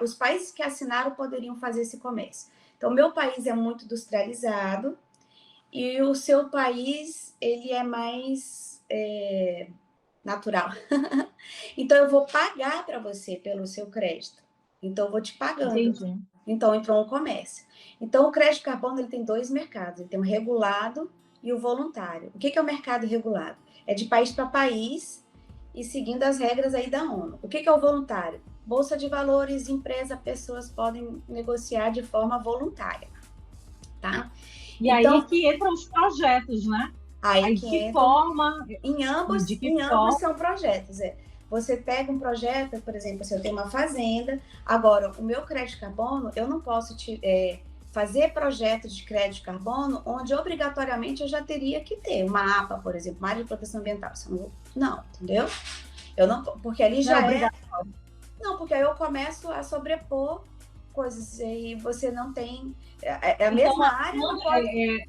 os países que assinaram poderiam fazer esse comércio. Então, meu país é muito industrializado e o seu país, ele é mais natural. Então, eu vou pagar para você pelo seu crédito. Então, eu vou te pagando. Entendi. Então, entrou um comércio. Então, o crédito carbono, ele tem 2 mercados. Ele tem o regulado e o voluntário. O que é o mercado regulado? É de país para país e seguindo as regras aí da ONU. O que é o voluntário? Bolsa de valores, empresa, pessoas podem negociar de forma voluntária, tá? E então, aí que entram os projetos, né? Aí que forma... Em ambos são projetos, Você pega um projeto, por exemplo, se eu tenho uma fazenda, agora, o meu crédito carbono, eu não posso fazer projetos de crédito de carbono onde obrigatoriamente eu já teria que ter uma APA, por exemplo, uma área de proteção ambiental. Não, entendeu? Eu não, porque ali já Não, porque aí eu começo a sobrepor coisas e você não tem... a mesma área não pode...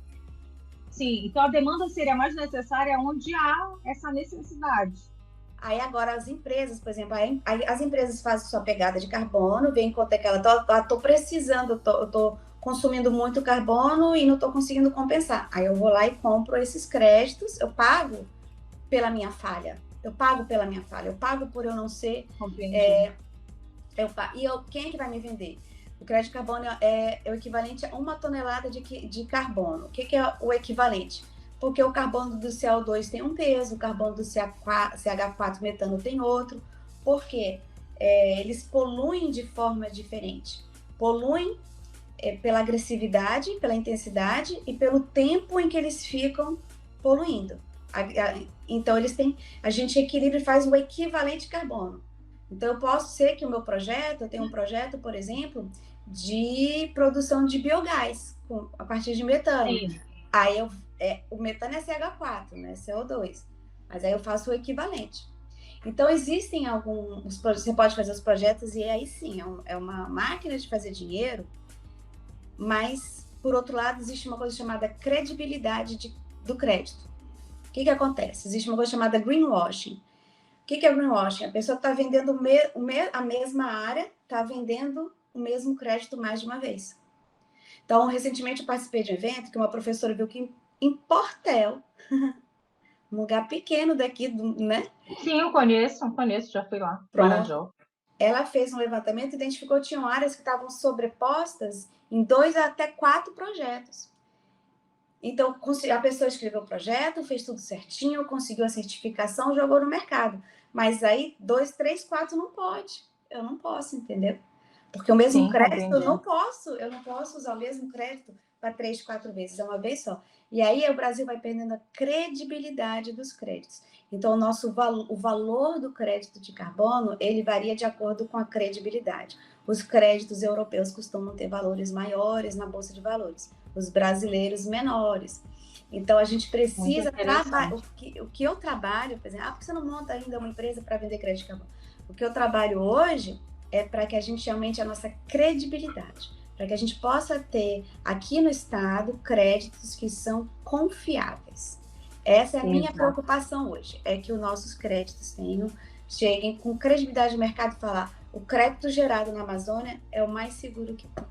Sim, então a demanda seria mais necessária onde há essa necessidade. Aí agora as empresas, por exemplo, as empresas fazem sua pegada de carbono, veem quanto é que ela tô precisando, eu tô consumindo muito carbono e não estou conseguindo compensar. Aí eu vou lá e compro esses créditos, eu pago pela minha falha. Eu pago por eu não ser... quem é que vai me vender? O crédito de carbono é o equivalente a 1 tonelada de carbono. O que é o equivalente? Porque o carbono do CO2 tem um peso, o carbono do CH4 metano tem outro. Por quê? Eles poluem de forma diferente. Poluem pela agressividade, pela intensidade e pelo tempo em que eles ficam poluindo. Então, a gente equilibra e faz o equivalente de carbono. Então, eu posso ser que o meu projeto, eu tenho um projeto, por exemplo, de produção de biogás, a partir de metano. Sim. Aí, o metano é CH4, né? CO2. Mas aí eu faço o equivalente. Então, existem alguns... Você pode fazer os projetos e aí sim, é uma máquina de fazer dinheiro, mas, por outro lado, existe uma coisa chamada credibilidade do crédito. O que acontece? Existe uma coisa chamada greenwashing. O que é greenwashing? A pessoa está vendendo a mesma área, está vendendo o mesmo crédito mais de uma vez. Então, recentemente eu participei de um evento que uma professora viu que em Portel, um lugar pequeno daqui, né? Sim, eu conheço, já fui lá. Marajó. Ela fez um levantamento e identificou que tinham áreas que estavam sobrepostas em 2 até 4 projetos. Então, a pessoa escreveu o projeto, fez tudo certinho, conseguiu a certificação, jogou no mercado. Mas aí, 2, 3, 4 não pode. Eu não posso, entendeu? Porque o mesmo crédito, eu não posso usar o mesmo crédito para 3, 4 vezes, é uma vez só. E aí, o Brasil vai perdendo a credibilidade dos créditos. Então, o valor do crédito de carbono, ele varia de acordo com a credibilidade. Os créditos europeus costumam ter valores maiores na Bolsa de Valores, os brasileiros menores. Então, a gente precisa trabalhar. O que eu trabalho, por exemplo, porque você não monta ainda uma empresa para vender crédito de carbono? O que eu trabalho hoje é para que a gente aumente a nossa credibilidade, para que a gente possa ter aqui no Estado créditos que são confiáveis. Essa é a minha preocupação hoje, é que os nossos créditos cheguem com credibilidade de mercado e falar: o crédito gerado na Amazônia é o mais seguro que tem.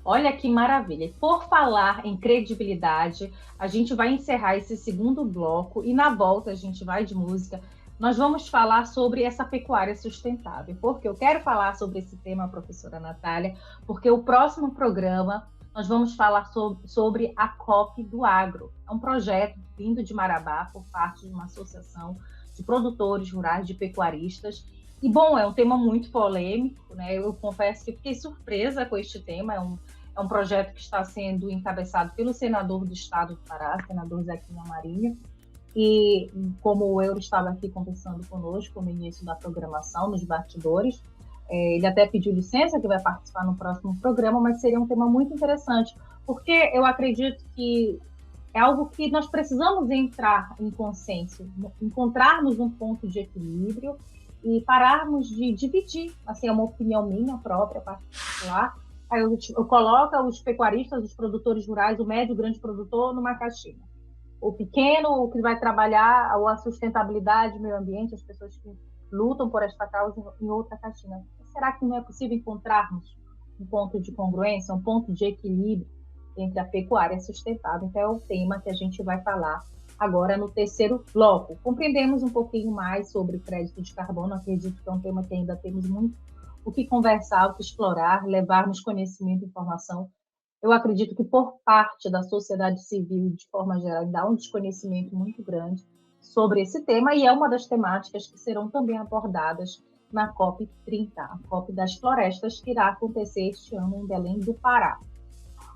Olha que maravilha. E por falar em credibilidade, a gente vai encerrar esse segundo bloco e na volta a gente vai de música. Nós vamos falar sobre essa pecuária sustentável. Porque eu quero falar sobre esse tema, professora Natália, porque o próximo programa nós vamos falar sobre a COP do Agro. É um projeto vindo de Marabá por parte de uma associação de produtores rurais, de pecuaristas. E, bom, é um tema muito polêmico, né? Eu confesso que fiquei surpresa com este tema. É um projeto que está sendo encabeçado pelo senador do estado do Pará, senador Zequinha Marinho. E, como o Euro estava aqui conversando conosco no início da programação, nos bastidores, ele até pediu licença, que vai participar no próximo programa, mas seria um tema muito interessante, porque eu acredito que é algo que nós precisamos entrar em consenso, encontrarmos um ponto de equilíbrio e pararmos de dividir, assim, é uma opinião minha própria, particular. Aí eu coloco os pecuaristas, os produtores rurais, o médio e o grande produtor numa caixinha. O pequeno, o que vai trabalhar a sustentabilidade, o meio ambiente, as pessoas que lutam por esta causa em outra caixinha. Será que não é possível encontrarmos um ponto de congruência, um ponto de equilíbrio entre a pecuária sustentável? Então, é o tema que a gente vai falar agora no terceiro bloco. Compreendemos um pouquinho mais sobre o crédito de carbono. Acredito que é um tema que ainda temos muito o que conversar, o que explorar, levarmos conhecimento e informação. Eu acredito que por parte da sociedade civil, de forma geral, dá um desconhecimento muito grande sobre esse tema, e é uma das temáticas que serão também abordadas na COP30, a COP das Florestas, que irá acontecer este ano em Belém do Pará.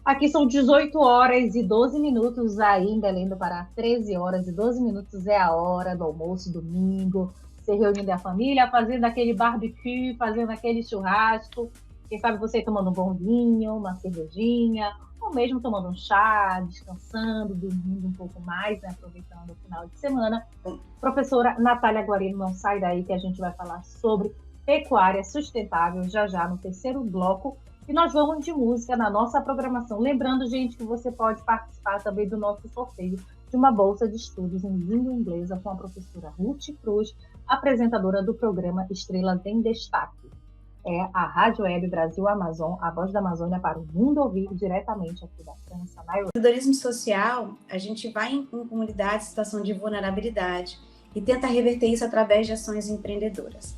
Aqui são 18 horas e 12 minutos, aí em Belém do Pará, 13 horas e 12 minutos é a hora do almoço, domingo, se reunindo a família, fazendo aquele barbecue, fazendo aquele churrasco, quem sabe você tomando um bom vinho, uma cervejinha, ou mesmo tomando um chá, descansando, dormindo um pouco mais, né, aproveitando o final de semana. Professora Natália Guarino, não sai daí que a gente vai falar sobre pecuária sustentável já no terceiro bloco. E nós vamos de música na nossa programação. Lembrando, gente, que você pode participar também do nosso sorteio de uma bolsa de estudos em língua inglesa com a professora Ruth Cruz, apresentadora do programa Estrelas em Destaque. É a Rádio Web Brasil Amazon, a voz da Amazônia para o mundo ouvir diretamente aqui da França, na Europa. No empreendedorismo social, a gente vai em comunidades em situação de vulnerabilidade e tenta reverter isso através de ações empreendedoras.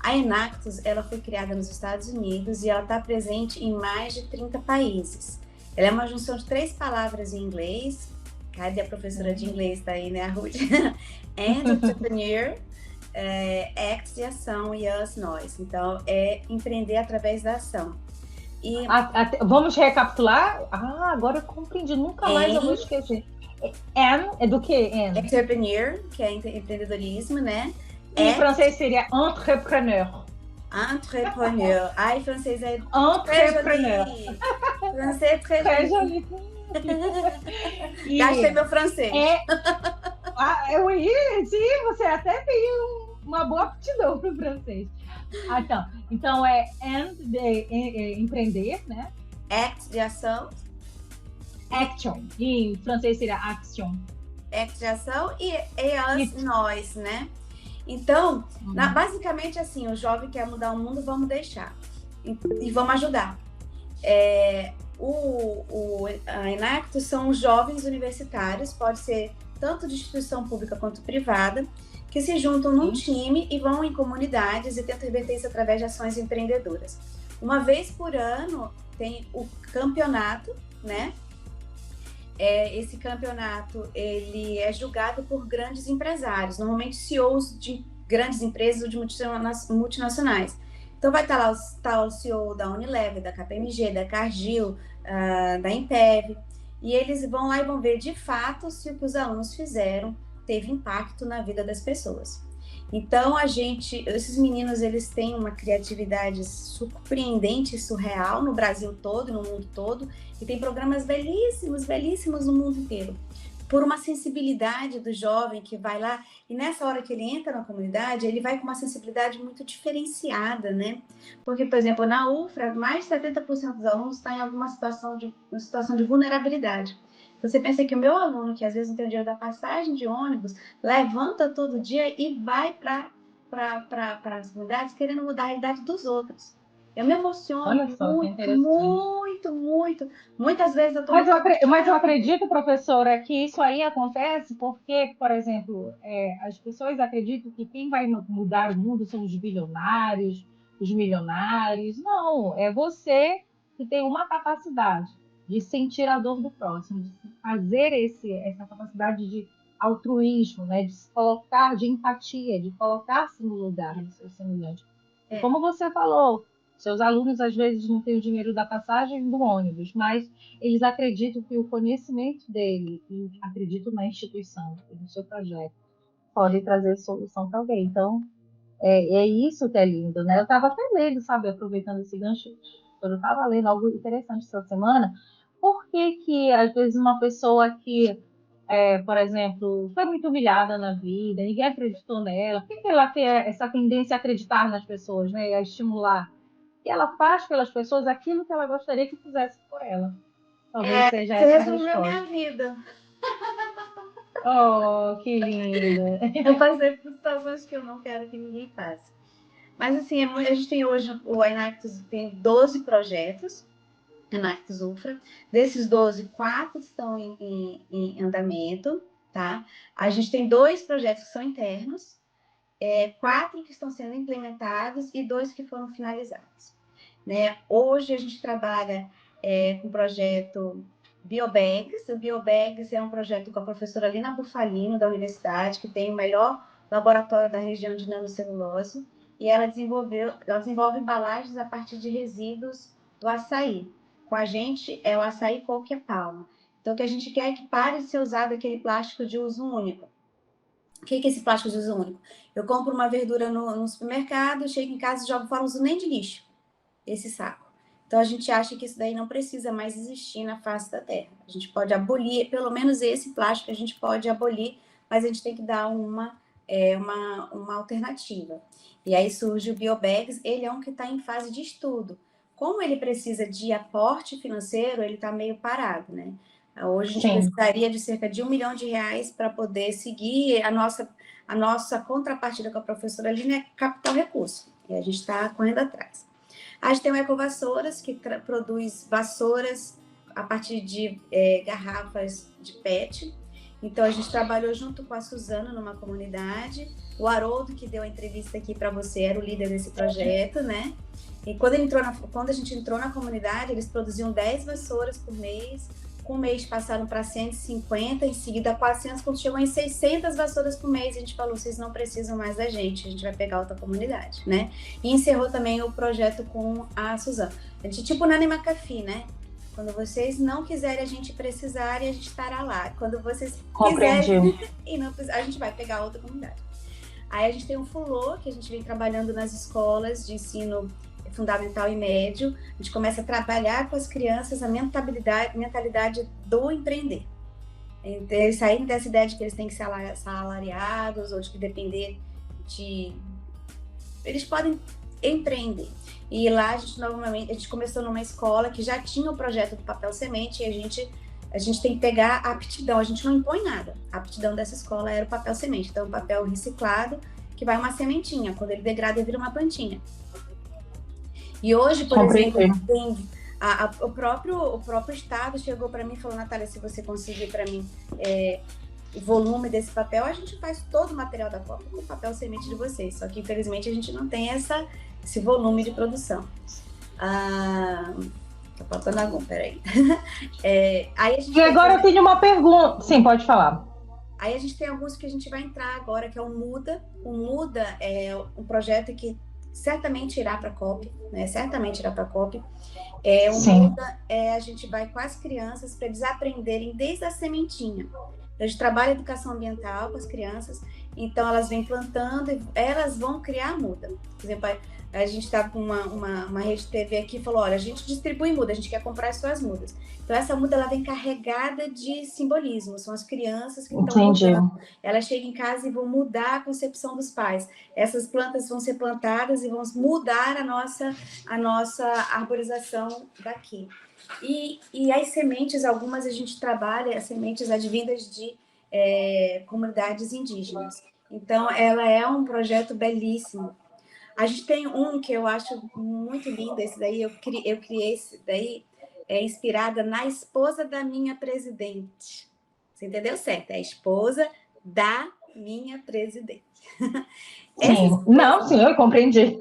A Enactus, ela foi criada nos Estados Unidos e ela está presente em mais de 30 países. Ela é uma junção de 3 palavras em inglês. Cadê a professora de inglês? Está aí, né, a Ruth? And entrepreneur, Act de ação e us, nós. Então, é empreender através da ação. E... vamos recapitular? Agora eu compreendi. Nunca mais eu vou esquecer. É do que? Entrepreneur, que é empreendedorismo, né? Em francês seria entrepreneur. Entrepreneur. Ai, francês é entrepreneur. Francês très joli. Gastei meu francês. Sim, você até tem uma boa aptidão para o francês. Então é empreender, né? Act de ação. Action. Em francês seria action. Act de ação e us, nós, né? Então, basicamente assim, o jovem quer mudar o mundo, vamos deixar. E vamos ajudar. A Enactus são os jovens universitários, pode ser tanto de instituição pública quanto privada, que se juntam num time e vão em comunidades e tentam reverter isso através de ações empreendedoras. Uma vez por ano tem o campeonato, né? Esse campeonato ele é julgado por grandes empresários, normalmente CEOs de grandes empresas ou de multinacionais. Então vai estar lá o CEO da Unilever, da KPMG, da Cargill, da Ambev, e eles vão lá e vão ver de fato se o que os alunos fizeram teve impacto na vida das pessoas. Então esses meninos, eles têm uma criatividade surpreendente, surreal no Brasil todo, no mundo todo, e tem programas belíssimos, belíssimos no mundo inteiro. Por uma sensibilidade do jovem que vai lá, e nessa hora que ele entra na comunidade, ele vai com uma sensibilidade muito diferenciada, né? Porque, por exemplo, na UFRA, mais de 70% dos alunos estão em alguma situação de vulnerabilidade. Você pensa que o meu aluno, que às vezes não tem o dinheiro da passagem de ônibus, levanta todo dia e vai para as comunidades querendo mudar a realidade dos outros. Eu me emociono muito. Muitas vezes eu tô... Mas eu acredito, professora, que isso aí acontece porque, por exemplo, as pessoas acreditam que quem vai mudar o mundo são os bilionários, os milionários. Não, é você que tem uma capacidade de sentir a dor do próximo, de fazer essa capacidade de altruísmo, né? De se colocar, de empatia, de colocar-se no lugar do seu semelhante. Como você falou, seus alunos às vezes não têm o dinheiro da passagem do ônibus, mas eles acreditam que o conhecimento dele, e acreditam na instituição, no seu projeto, pode trazer solução para alguém. Então, é isso que é lindo, né? Eu estava até lendo, sabe, aproveitando esse gancho, eu estava lendo algo interessante essa semana. Por que às vezes uma pessoa que, por exemplo, foi muito humilhada na vida, ninguém acreditou nela, por que ela tem essa tendência a acreditar nas pessoas, né? A estimular? E ela faz pelas pessoas aquilo que ela gostaria que fizesse por ela. Talvez seja essa a resposta. Você resumiu minha vida. Oh, que linda. Eu passei por situações que eu não quero que ninguém passe. Mas assim, a gente tem hoje, o Enactus tem 12 projetos, Enactus UFRA. Desses 12, 4 estão em andamento, tá? A gente tem 2 projetos que são internos, 4 que estão sendo implementados e 2 que foram finalizados, né? Hoje a gente trabalha com o projeto Biobags. O Biobags é um projeto com a professora Lina Bufalino, da universidade, que tem o melhor laboratório da região de nanocelulose, e ela desenvolve embalagens a partir de resíduos do açaí. Com a gente é o açaí coco e palma. Então, o que a gente quer é que pare de ser usado aquele plástico de uso único. O que é esse plástico de uso único? Eu compro uma verdura no supermercado, chego em casa e jogo fora, não uso nem de lixo esse saco. Então, a gente acha que isso daí não precisa mais existir na face da Terra. A gente pode abolir, pelo menos esse plástico a gente pode abolir, mas a gente tem que dar uma alternativa. E aí surge o Biobags, ele é um que está em fase de estudo, como ele precisa de aporte financeiro, ele está meio parado, né? Hoje a gente precisaria de cerca de R$1 milhão para poder seguir a nossa contrapartida com a professora Aline é capital recurso, e a gente está correndo atrás. A gente tem o Ecovassouras, que produz vassouras a partir de garrafas de PET. Então, a gente trabalhou junto com a Suzana numa comunidade. O Haroldo, que deu a entrevista aqui para você, era o líder desse projeto, né? E quando a gente entrou na comunidade, eles produziam 10 vassouras por mês. Com um mês passaram para 150, em seguida 400, quando chegou em 600 vassouras por mês, a gente falou, vocês não precisam mais da gente, a gente vai pegar outra comunidade, né? E encerrou também o projeto com a Suzana. A gente, tipo Nani McAfee, né? Quando vocês não quiserem, a gente precisar e a gente estará lá. Quando vocês quiserem, e não, a gente vai pegar outra comunidade. Aí a gente tem o Fulô, que a gente vem trabalhando nas escolas de ensino fundamental e médio. A gente começa a trabalhar com as crianças a mentalidade do empreender. Então, eles saírem dessa ideia de que eles têm que ser salariados ou de que depender de... Eles podem empreender. E lá a gente começou numa escola que já tinha o projeto do papel semente e a gente tem que pegar a aptidão, a gente não impõe nada. A aptidão dessa escola era o papel semente, então o papel reciclado, que vai uma sementinha, quando ele degrada ele vira uma plantinha. E hoje, por exemplo, tem o próprio Estado chegou para mim e falou, Natália, se você conseguir para mim o volume desse papel, a gente faz todo o material da Copa com o papel semente de vocês. Só que, infelizmente, a gente não tem esse volume de produção. Tá faltando algum, peraí. E agora eu tenho uma pergunta. Sim, pode falar. Aí a gente tem alguns que a gente vai entrar agora, que é o Muda. O Muda é um projeto que certamente irá para a COP, né? Certamente irá para a COP. O Muda a gente vai com as crianças para eles aprenderem desde a sementinha. A gente trabalha educação ambiental com as crianças, então elas vêm plantando e elas vão criar muda. Por exemplo, a gente está com uma rede TV aqui e falou, olha, a gente distribui muda, a gente quer comprar as suas mudas. Então essa muda ela vem carregada de simbolismo, são as crianças que estão mudando. Elas chegam em casa e vão mudar a concepção dos pais. Essas plantas vão ser plantadas e vão mudar a nossa arborização daqui. E as sementes, algumas a gente trabalha, as sementes advindas de comunidades indígenas. Então, ela é um projeto belíssimo. A gente tem um que eu acho muito lindo, esse daí, eu criei esse daí, inspirada na esposa da minha presidente. Você entendeu certo? É a esposa da minha presidente. Sim, eu compreendi.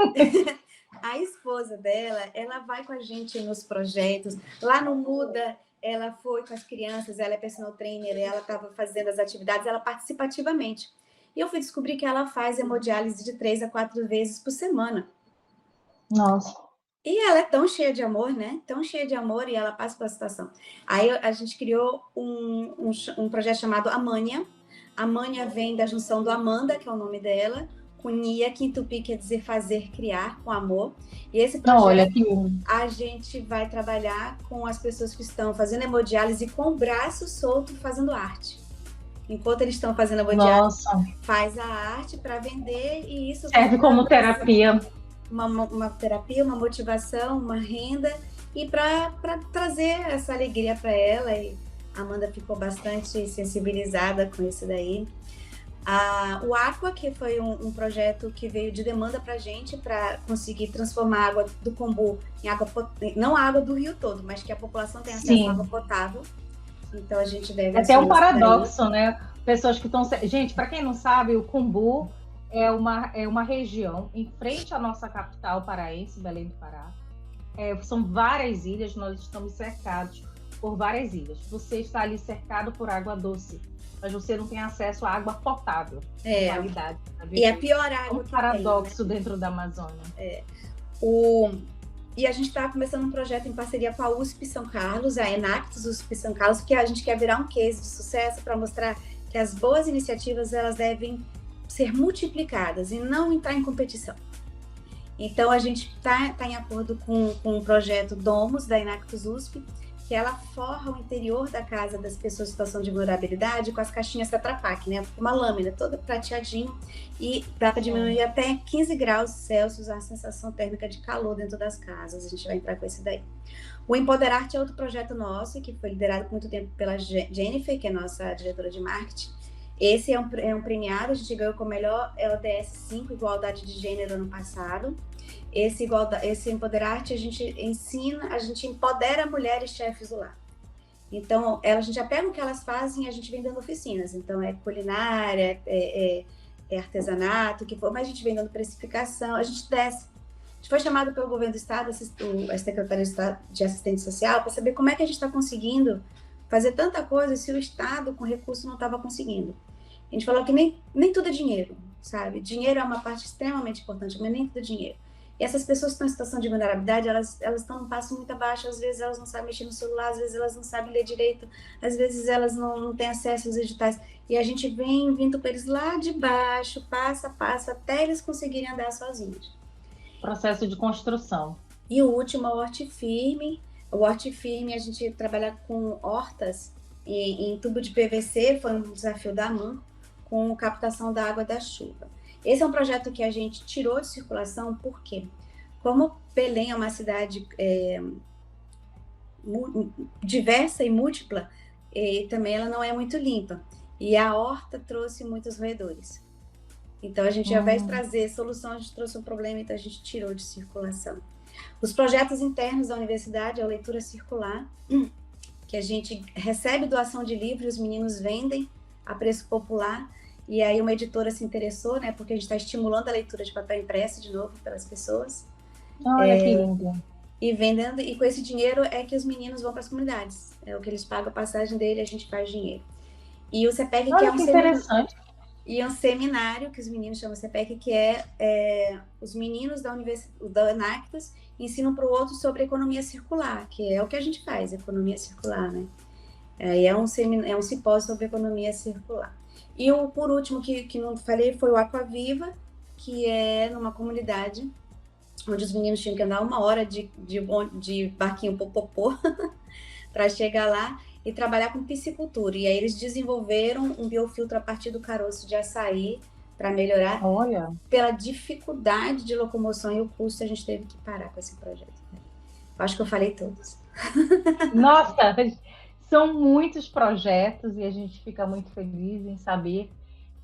A esposa dela, ela vai com a gente nos projetos. Lá no Muda, ela foi com as crianças, ela é personal trainer, ela estava fazendo as atividades, ela participa ativamente. E eu fui descobrir que ela faz hemodiálise de 3 a 4 vezes por semana. Nossa. E ela é tão cheia de amor, né? Tão cheia de amor, e ela passa pela situação. Aí a gente criou um projeto chamado Amânia. Amânia vem da junção do Amanda, que é o nome dela, com Nia, que em tupi quer dizer fazer, criar, com amor. E esse projeto, a gente vai trabalhar com as pessoas que estão fazendo hemodiálise com o braço solto fazendo arte. Enquanto eles estão fazendo hemodiálise, faz a arte para vender e isso... Serve como terapia. Uma terapia, uma motivação, uma renda e para trazer essa alegria para ela. E a Amanda ficou bastante sensibilizada com isso daí. O Aqua, que foi um projeto que veio de demanda para a gente, para conseguir transformar a água do Combu em água potável, não a água do rio todo, mas que a população tenha acesso à água potável. Então a gente deve... Até um paradoxo, né? Pessoas que estão... Gente, para quem não sabe, o Combu é uma região em frente à nossa capital paraense, Belém do Pará. São várias ilhas, nós estamos cercados por várias ilhas. Você está ali cercado por água doce, mas você não tem acesso à água potável, de qualidade. E a pior água um paradoxo dentro da Amazônia. E a gente está começando um projeto em parceria com a USP São Carlos, a Enactus USP São Carlos, porque a gente quer virar um case de sucesso para mostrar que as boas iniciativas elas devem ser multiplicadas e não entrar em competição. Então, a gente está em acordo com o projeto Domus, da Enactus USP, que ela forra o interior da casa das pessoas em situação de vulnerabilidade com as caixinhas Tetra Pak, né? Uma lâmina toda prateadinho e dá para diminuir até 15 graus Celsius a sensação térmica de calor dentro das casas. A gente vai entrar com esse daí. O Empoderarte é outro projeto nosso, que foi liderado por muito tempo pela Jennifer, que é nossa diretora de marketing. Esse é um premiado, a gente ganhou com o melhor ODS 5, Igualdade de Gênero, ano passado. Esse Empoderarte, a gente empodera mulheres chefes do lar. Então, a gente já pega o que elas fazem e a gente vem dando oficinas. Então, é culinária, é artesanato, o que for, mas a gente vem dando precificação, a gente desce. A gente foi chamado pelo governo do estado, a Secretaria de Estado de Assistência Social, para saber como é que a gente está conseguindo fazer tanta coisa se o Estado, com recurso, não estava conseguindo. A gente falou que nem tudo é dinheiro, sabe? Dinheiro é uma parte extremamente importante, mas nem tudo é dinheiro. E essas pessoas que estão em situação de vulnerabilidade, elas estão num passo muito abaixo, às vezes elas não sabem mexer no celular, às vezes elas não sabem ler direito, às vezes elas não têm acesso aos editais. E a gente vem vindo para eles lá de baixo, passo a passo, até eles conseguirem andar sozinhos. Processo de construção. E o último é o Hortifirme. O Hortifirme, a gente trabalha com hortas em tubo de PVC, foi um desafio da AMAN, com captação da água da chuva. Esse é um projeto que a gente tirou de circulação, porque como Belém é uma cidade diversa e múltipla, também ela não é muito limpa. E a horta trouxe muitos roedores. Então, a gente, ao invés de trazer solução, a gente trouxe um problema, então a gente tirou de circulação. Os projetos internos da universidade é a leitura circular, que a gente recebe doação de livros, os meninos vendem a preço popular, e aí uma editora se interessou, né, porque a gente está estimulando a leitura de papel impresso de novo pelas pessoas. Olha que lindo. E vendendo, e com esse dinheiro é que os meninos vão para as comunidades. É o que eles pagam a passagem dele, a gente faz dinheiro. E o CEPEC, que é um interessante. E um seminário que os meninos chamam CEPEC, que é os meninos da Enactus ensinam para o outro sobre economia circular, que é o que a gente faz, economia circular, né? E é um simpósio sobre economia circular. E por último, que não falei, foi o Aquaviva, que é numa comunidade onde os meninos tinham que andar 1 hora de barquinho popopô para chegar lá e trabalhar com piscicultura. E aí eles desenvolveram um biofiltro a partir do caroço de açaí para melhorar. Olha. Pela dificuldade de locomoção e o custo, a gente teve que parar com esse projeto. Acho que eu falei todos. Nossa, são muitos projetos e a gente fica muito feliz em saber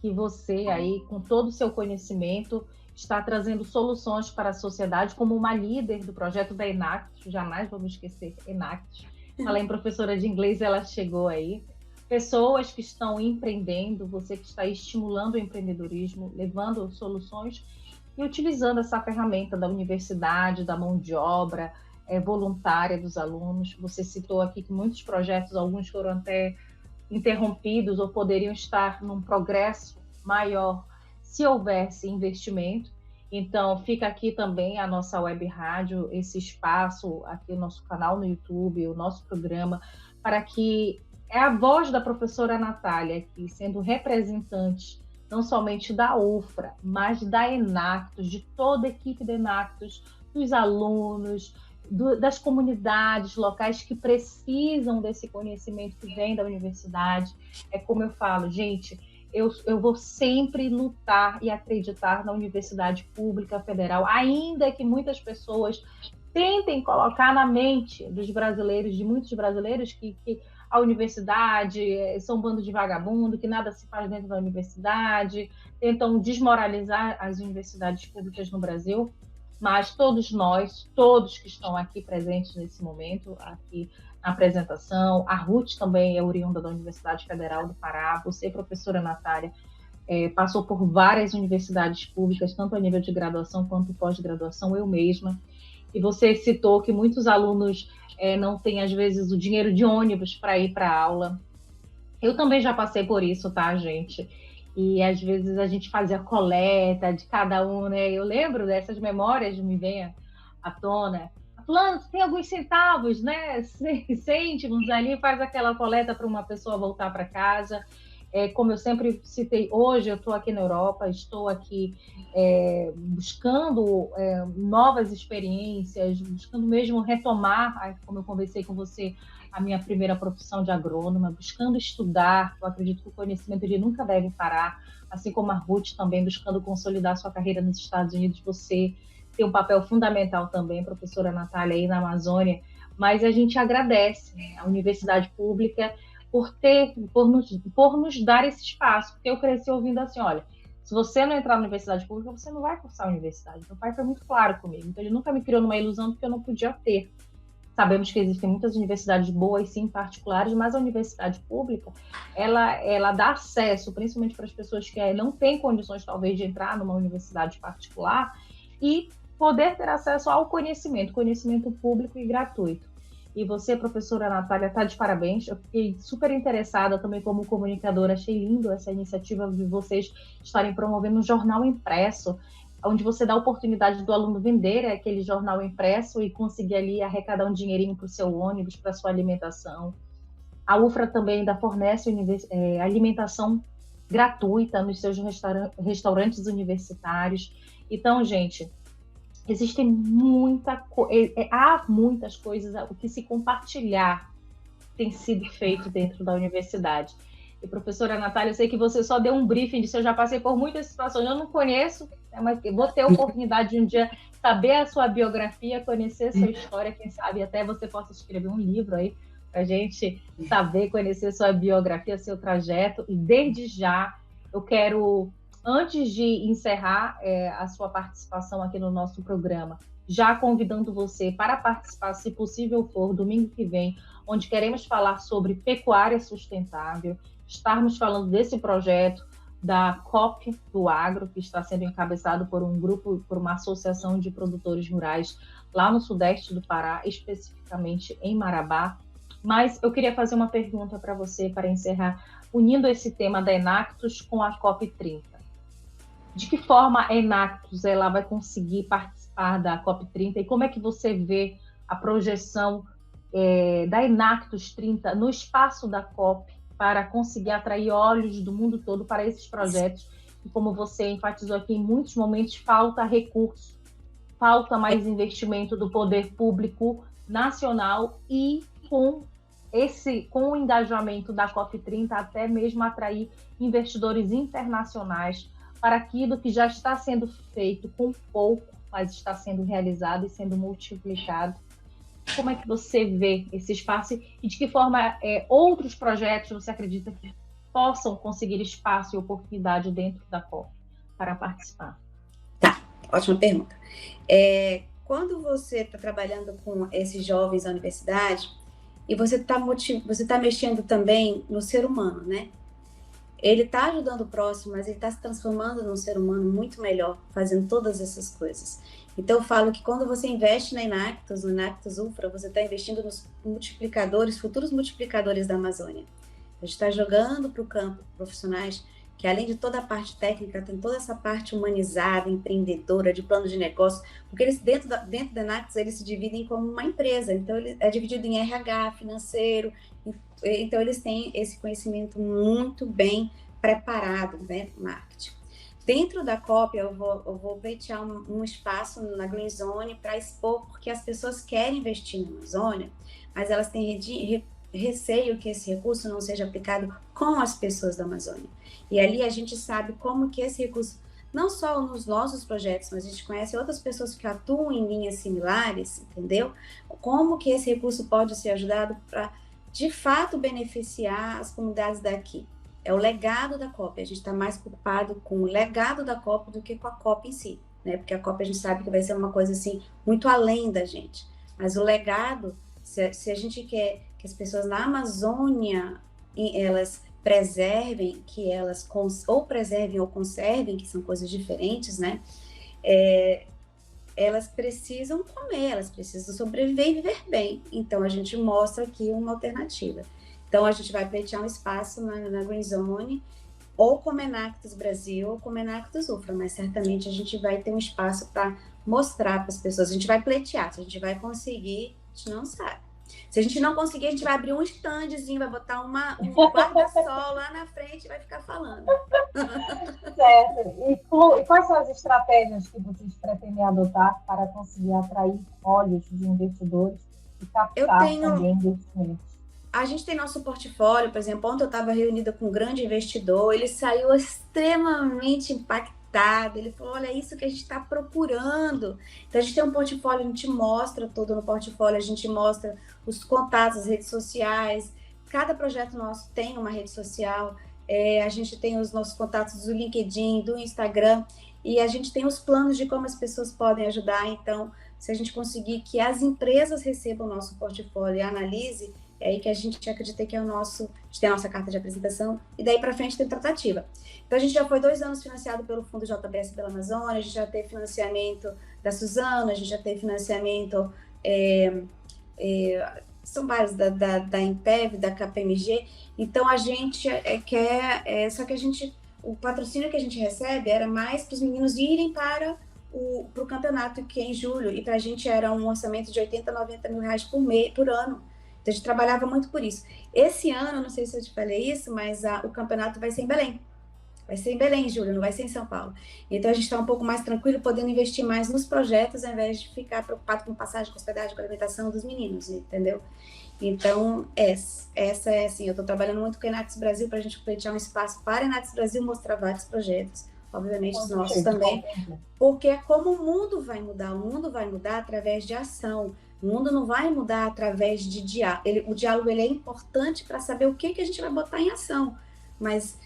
que você aí, com todo o seu conhecimento, está trazendo soluções para a sociedade como uma líder do projeto da Enactus. Jamais vamos esquecer Enactus. Falei em professora de inglês, ela chegou aí. Pessoas que estão empreendendo, você que está estimulando o empreendedorismo, levando soluções e utilizando essa ferramenta da universidade, da mão de obra voluntária dos alunos. Você citou aqui que muitos projetos, alguns foram até interrompidos ou poderiam estar num progresso maior se houvesse investimento. Então, fica aqui também a nossa web rádio, esse espaço, aqui o nosso canal no YouTube, o nosso programa, para que a voz da professora Natália, aqui, sendo representante não somente da UFRA, mas da Enactus, de toda a equipe da Enactus, dos alunos, das comunidades locais que precisam desse conhecimento que vem da universidade. É como eu falo, gente, eu vou sempre lutar e acreditar na universidade pública federal, ainda que muitas pessoas tentem colocar na mente dos brasileiros, de muitos brasileiros, que a universidade são um bando de vagabundo, que nada se faz dentro da universidade, tentam desmoralizar as universidades públicas no Brasil. Mas todos nós, todos que estão aqui presentes nesse momento, aqui na apresentação, a Ruth também é oriunda da Universidade Federal do Pará, você, professora Natália, passou por várias universidades públicas, tanto a nível de graduação quanto pós-graduação, eu mesma, e você citou que muitos alunos não têm, às vezes, o dinheiro de ônibus para ir para a aula. Eu também já passei por isso, tá, gente? E às vezes a gente fazia coleta de cada um, né? Eu lembro dessas memórias, me vem à tona. Fulano, tem alguns centavos, né? Cêntimos ali, faz aquela coleta para uma pessoa voltar para casa. Como eu sempre citei, hoje eu estou aqui na Europa, estou aqui buscando novas experiências, buscando mesmo retomar, como eu conversei com você, a minha primeira profissão de agrônoma, buscando estudar. Eu acredito que o conhecimento ele nunca deve parar, assim como a Ruth também buscando consolidar sua carreira nos Estados Unidos. Você tem um papel fundamental também, professora Natália, aí na Amazônia, mas a gente agradece, né, a Universidade Pública por nos dar esse espaço, porque eu cresci ouvindo assim, olha, se você não entrar na universidade pública, você não vai cursar a universidade. Meu pai foi muito claro comigo, então ele nunca me criou numa ilusão porque eu não podia ter. Sabemos que existem muitas universidades boas, sim, particulares, mas a universidade pública, ela dá acesso, principalmente para as pessoas que não têm condições, talvez, de entrar numa universidade particular e poder ter acesso ao conhecimento público e gratuito. E você, professora Natália, está de parabéns. Eu fiquei super interessada também como comunicadora. Achei lindo essa iniciativa de vocês estarem promovendo um jornal impresso, onde você dá a oportunidade do aluno vender aquele jornal impresso e conseguir ali arrecadar um dinheirinho para o seu ônibus, para a sua alimentação. A UFRA também ainda fornece alimentação gratuita nos seus restaurantes universitários. Então, gente, existem há muitas coisas o que se compartilhar tem sido feito dentro da universidade. E, professora Natália, eu sei que você só deu um briefing disso, eu já passei por muitas situações, eu não conheço, mas vou ter a oportunidade de um dia saber a sua biografia, conhecer a sua história, quem sabe até você possa escrever um livro aí, para a gente saber, conhecer sua biografia, seu trajeto. E desde já, eu quero, antes de encerrar a sua participação aqui no nosso programa, já convidando você para participar, se possível for, domingo que vem, onde queremos falar sobre pecuária sustentável, estarmos falando desse projeto da COP do Agro, que está sendo encabeçado por um grupo, por uma associação de produtores rurais lá no sudeste do Pará, especificamente em Marabá. Mas eu queria fazer uma pergunta para você, para encerrar, unindo esse tema da Enactus com a COP30. De que forma a Enactus ela vai conseguir participar da COP30 e como é que você vê a projeção da Enactus 30 no espaço da COP para conseguir atrair olhos do mundo todo para esses projetos? E como você enfatizou aqui, em muitos momentos falta recurso, falta mais investimento do poder público nacional e com o engajamento da COP30 até mesmo atrair investidores internacionais para aquilo que já está sendo feito com pouco, mas está sendo realizado e sendo multiplicado. Como é que você vê esse espaço e de que forma outros projetos você acredita que possam conseguir espaço e oportunidade dentro da COP para participar? Tá, ótima pergunta. Quando você está trabalhando com esses jovens na universidade e você está mexendo também no ser humano, né? Ele está ajudando o próximo, mas ele está se transformando num ser humano muito melhor, fazendo todas essas coisas. Então, eu falo que quando você investe na Enactus, no Enactus UFRA, você está investindo nos multiplicadores, futuros multiplicadores da Amazônia. A gente está jogando para o campo profissionais que, além de toda a parte técnica, tem toda essa parte humanizada, empreendedora, de plano de negócio, porque eles, dentro da Enactus, eles se dividem como uma empresa. Então, ele é dividido em RH, financeiro. Então, eles têm esse conhecimento muito bem preparado, né, marketing. Dentro da COP, eu vou pleitear um espaço na Green Zone para expor, porque as pessoas querem investir na Amazônia, mas elas têm receio que esse recurso não seja aplicado com as pessoas da Amazônia. E ali a gente sabe como que esse recurso, não só nos nossos projetos, mas a gente conhece outras pessoas que atuam em linhas similares, entendeu? Como que esse recurso pode ser ajudado para, de fato, beneficiar as comunidades daqui. É o legado da COP, a gente está mais preocupado com o legado da COP do que com a COP em si, né? Porque a COP a gente sabe que vai ser uma coisa assim, muito além da gente. Mas o legado, se a gente quer que as pessoas na Amazônia, elas preservem, que elas ou preservem ou conservem, que são coisas diferentes, né? Elas precisam comer, elas precisam sobreviver e viver bem. Então, a gente mostra aqui uma alternativa. Então, a gente vai pleitear um espaço na Green Zone, ou como Enactus Brasil, ou como Enactus UFRA, mas certamente a gente vai ter um espaço para mostrar para as pessoas. A gente vai pleitear, se a gente vai conseguir, a gente não sabe. Se a gente não conseguir, a gente vai abrir um standzinho, vai botar um guarda-sol lá na frente e vai ficar falando. Certo. E quais são as estratégias que vocês pretendem adotar para conseguir atrair olhos de investidores e captar também investimentos? A gente tem nosso portfólio, por exemplo, ontem eu estava reunida com um grande investidor, ele saiu extremamente impactado, ele falou, olha, é isso que a gente está procurando. Então, a gente tem um portfólio, a gente mostra tudo no portfólio, a gente mostra os contatos, as redes sociais, cada projeto nosso tem uma rede social, a gente tem os nossos contatos do LinkedIn, do Instagram, e a gente tem os planos de como as pessoas podem ajudar. Então, se a gente conseguir que as empresas recebam o nosso portfólio e analise, é aí que a gente acredita que é o nosso, a gente tem a nossa carta de apresentação, e daí para frente tem tratativa. Então, a gente já foi 2 anos financiado pelo Fundo JBS pela Amazônia, a gente já teve financiamento da Suzano, a gente já teve financiamento, são vários, da Impev, da KPMG, então a gente quer, só que o patrocínio que a gente recebe era mais para os meninos irem para o campeonato, que é em julho, e para a gente era um orçamento de 80, 90 mil reais por ano. Então, a gente trabalhava muito por isso. Esse ano, não sei se eu te falei isso, mas o campeonato vai ser em Belém. Vai ser em Belém, Júlio, não vai ser em São Paulo. Então, a gente está um pouco mais tranquilo, podendo investir mais nos projetos, ao invés de ficar preocupado com passagem, com hospedagem, com alimentação dos meninos, entendeu? Então, essa é assim, eu estou trabalhando muito com a Enatis Brasil para a gente pleitear um espaço para a Enatis Brasil mostrar vários projetos, obviamente os nossos também, porque é como o mundo vai mudar através de ação. O mundo não vai mudar através de diálogo. O diálogo ele é importante para saber o que a gente vai botar em ação. Mas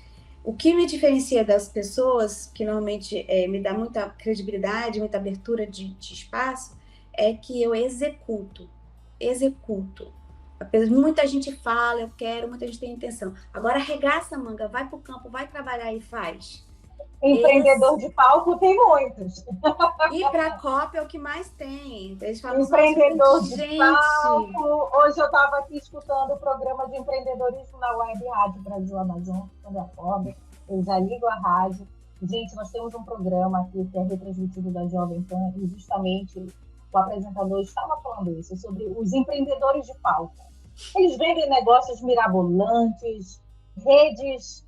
o que me diferencia das pessoas, que normalmente me dá muita credibilidade, muita abertura de espaço, é que eu executo. Muita gente fala, eu quero, muita gente tem intenção. Agora arregaça a manga, vai para o campo, vai trabalhar e faz. Empreendedor de palco tem muitos. E para a COP é o que mais tem. Eles falam, empreendedor de palco. Hoje eu estava aqui escutando o programa de empreendedorismo na Web Rádio Brasil Amazônia, quando a COP, eu já ligo a rádio. Gente, nós temos um programa aqui que é retransmitido da Jovem Pan e justamente o apresentador estava falando isso, sobre os empreendedores de palco. Eles vendem negócios mirabolantes, redes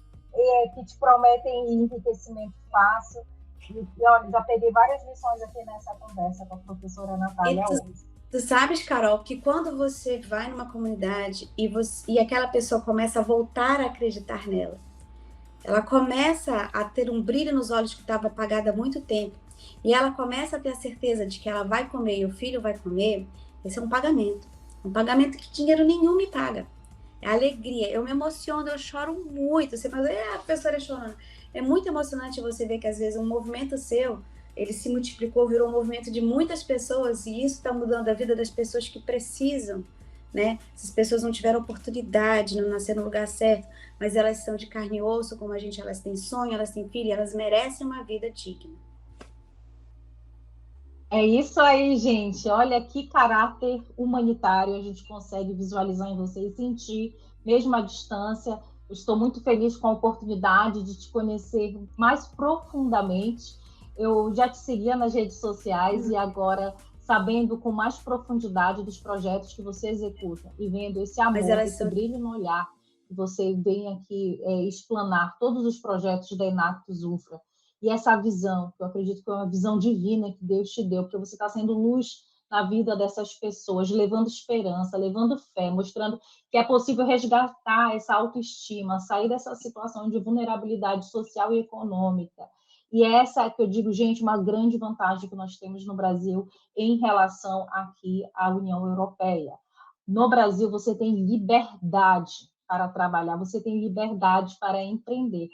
que te prometem enriquecimento fácil. E olha, já peguei várias lições aqui nessa conversa com a professora Natália hoje. Tu sabes, Carol, que quando você vai numa comunidade e aquela pessoa começa a voltar a acreditar nela, ela começa a ter um brilho nos olhos que estava apagado há muito tempo, e ela começa a ter a certeza de que ela vai comer e o filho vai comer, esse é um pagamento que dinheiro nenhum me paga. É alegria, eu me emociono, eu choro muito. Você fala, a professora chorando. É muito emocionante você ver que às vezes um movimento seu, ele se multiplicou, virou um movimento de muitas pessoas, e isso está mudando a vida das pessoas que precisam, né? Essas pessoas não tiveram oportunidade, não nasceram no lugar certo, mas elas são de carne e osso, como a gente, elas têm sonho, elas têm filho, elas merecem uma vida digna. É isso aí, gente. Olha que caráter humanitário a gente consegue visualizar em você e sentir, mesmo à distância. Eu estou muito feliz com a oportunidade de te conhecer mais profundamente. Eu já te seguia nas redes sociais e agora, sabendo com mais profundidade dos projetos que você executa e vendo esse amor, esse brilho no olhar, que você vem aqui explanar todos os projetos da Enactus Ufra, e essa visão, que eu acredito que é uma visão divina que Deus te deu, porque você está sendo luz na vida dessas pessoas, levando esperança, levando fé, mostrando que é possível resgatar essa autoestima, sair dessa situação de vulnerabilidade social e econômica. E essa que eu digo, gente, uma grande vantagem que nós temos no Brasil em relação aqui à União Europeia. No Brasil, você tem liberdade para trabalhar, você tem liberdade para empreender.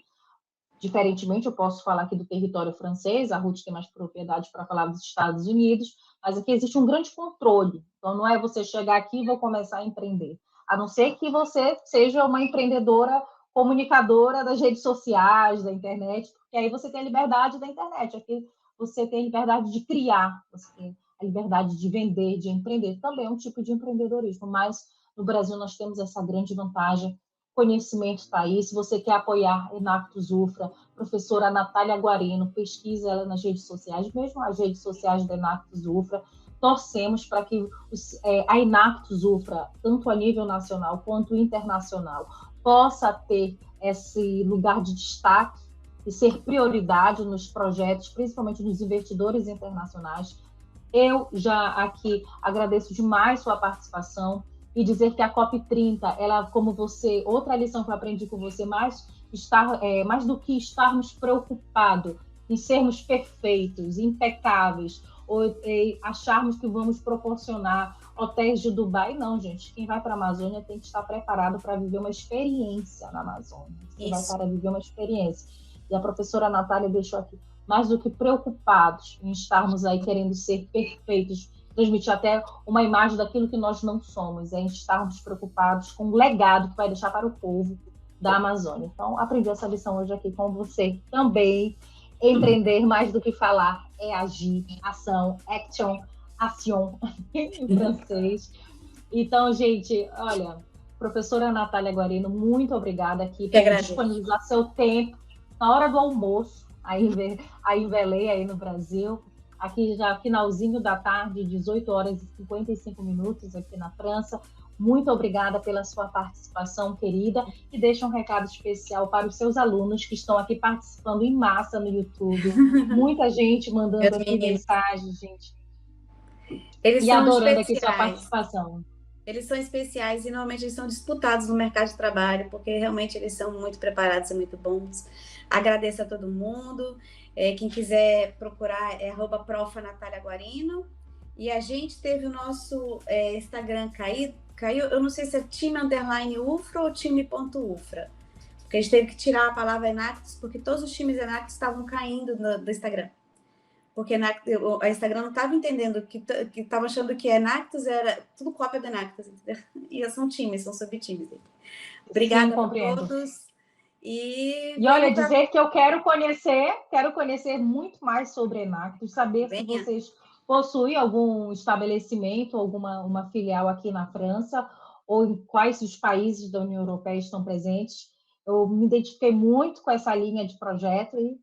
Diferentemente, eu posso falar aqui do território francês, a Ruth tem mais propriedade para falar dos Estados Unidos, mas aqui existe um grande controle. Então, não é você chegar aqui e vou começar a empreender. A não ser que você seja uma empreendedora comunicadora das redes sociais, da internet, porque aí você tem a liberdade da internet. Aqui você tem a liberdade de criar, você tem a liberdade de vender, de empreender. Também é um tipo de empreendedorismo, mas no Brasil nós temos essa grande vantagem. Conhecimento está aí. Se você quer apoiar Enactus Ufra, professora Natália Guarino, pesquisa ela nas redes sociais, mesmo as redes sociais da Enactus Ufra. torcemos para que a Enactus UFRA, tanto a nível nacional quanto internacional, possa ter esse lugar de destaque e ser prioridade nos projetos, principalmente nos investidores internacionais. Eu já aqui agradeço demais sua participação e dizer que a COP30, ela, como você, outra lição que eu aprendi com você, mais do que estarmos preocupados em sermos perfeitos, impecáveis, ou acharmos que vamos proporcionar hotéis de Dubai, não, gente. Quem vai para a Amazônia tem que estar preparado para viver uma experiência na Amazônia. Você vai para viver uma experiência. E a professora Natália deixou aqui, mais do que preocupados em estarmos aí querendo ser perfeitos, transmitir até uma imagem daquilo que nós não somos, em estarmos preocupados com o legado que vai deixar para o povo da Amazônia. Então, aprendi essa lição hoje aqui com você também. Empreender, mais do que falar, é agir, ação, action em francês. Então, gente, olha, professora Natália Guarino, muito obrigada aqui por disponibilizar seu tempo na hora do almoço, aí em Belém, aí no Brasil. Aqui já finalzinho da tarde, 18 horas e 55 minutos aqui na França. Muito obrigada pela sua participação, querida, e deixa um recado especial para os seus alunos que estão aqui participando em massa no YouTube. Muita gente mandando aqui mensagens, gente. Eles e são adorando especiais. Aqui sua participação. Eles são especiais e normalmente eles são disputados no mercado de trabalho, porque realmente eles são muito preparados e muito bons. Agradeço a todo mundo. Quem quiser procurar é @prof.nataliaguarino. E a gente teve o nosso Instagram caiu, eu não sei se é time_UFRA ou time.UFRA. Porque a gente teve que tirar a palavra Enactus, porque todos os times Enactus estavam caindo do Instagram. Porque a Instagram não estava entendendo, que estava achando que Enactus era tudo cópia do Enactus. E são times, são subtimes. Obrigada a todos. E olha, dizer que eu quero conhecer muito mais sobre Enactus, saber se vocês possuem algum estabelecimento, uma filial aqui na França, ou em quais os países da União Europeia estão presentes. Eu me identifiquei muito com essa linha de projeto e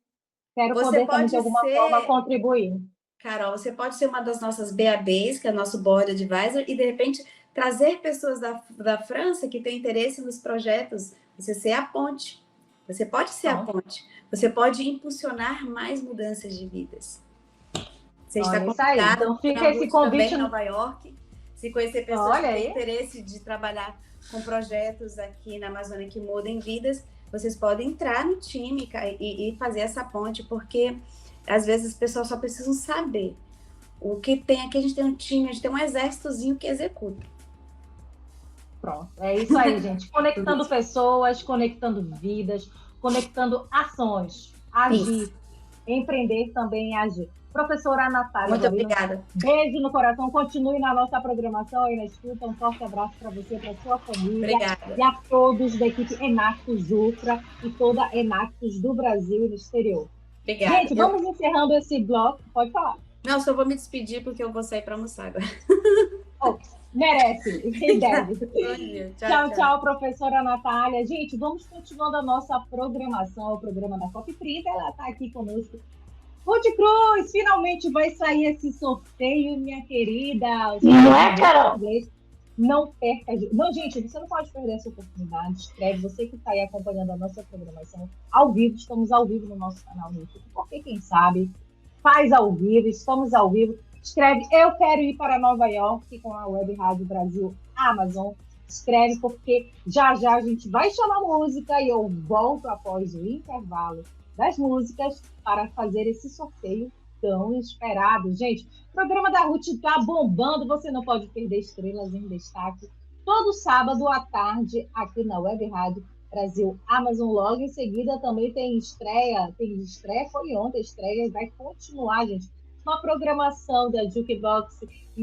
quero poder também, de alguma forma, contribuir. Carol, você pode ser uma das nossas BABs, que é o nosso Board Advisor, e, de repente, trazer pessoas da França que têm interesse nos projetos. Você ser a ponte. Você pode ser a ponte. Você pode impulsionar mais mudanças de vidas. Você está convidado, então fica esse convite em Nova York. Se conhecer pessoas que têm interesse de trabalhar com projetos aqui na Amazônia que mudem vidas, vocês podem entrar no time e fazer essa ponte, porque às vezes as pessoas só precisam saber o que tem aqui. A gente tem um time, a gente tem um exércitozinho que executa. Pronto, é isso aí, gente. Conectando pessoas, conectando vidas, conectando ações. Agir, empreender também agir. Professora Natália, muito obrigada. Beijo no coração. Continue na nossa programação aí na escuta. Um forte abraço para você e para sua família. Obrigada. E a todos da equipe Enactus UFRA e toda a Enactus do Brasil e do exterior. Obrigada. Gente, vamos encerrando esse bloco. Pode falar. Não, só vou me despedir porque eu vou sair para almoçar agora. Merece e deve. Tchau, professora Natália. Gente, vamos continuando a nossa programação, o programa da COP30. Ela está aqui conosco. Ruth Cruz, finalmente vai sair esse sorteio, minha querida. Não é, Carol? Não perca. Não, gente, você não pode perder essa oportunidade. Escreve, você que está aí acompanhando a nossa programação ao vivo. Estamos ao vivo no nosso canal no YouTube. Porque quem sabe, faz ao vivo, estamos ao vivo. Escreve, eu quero ir para Nova York com a Web Rádio Brasil Amazon. Escreve, porque já a gente vai chamar música e eu volto após o intervalo das músicas para fazer esse sorteio tão esperado. Gente, o programa da Ruth está bombando, você não pode perder Estrelas em Destaque. Todo sábado à tarde, aqui na Web Rádio Brasil Amazon. Logo em seguida também tem estreia, foi ontem a estreia e vai continuar, gente. Uma programação da Jukebox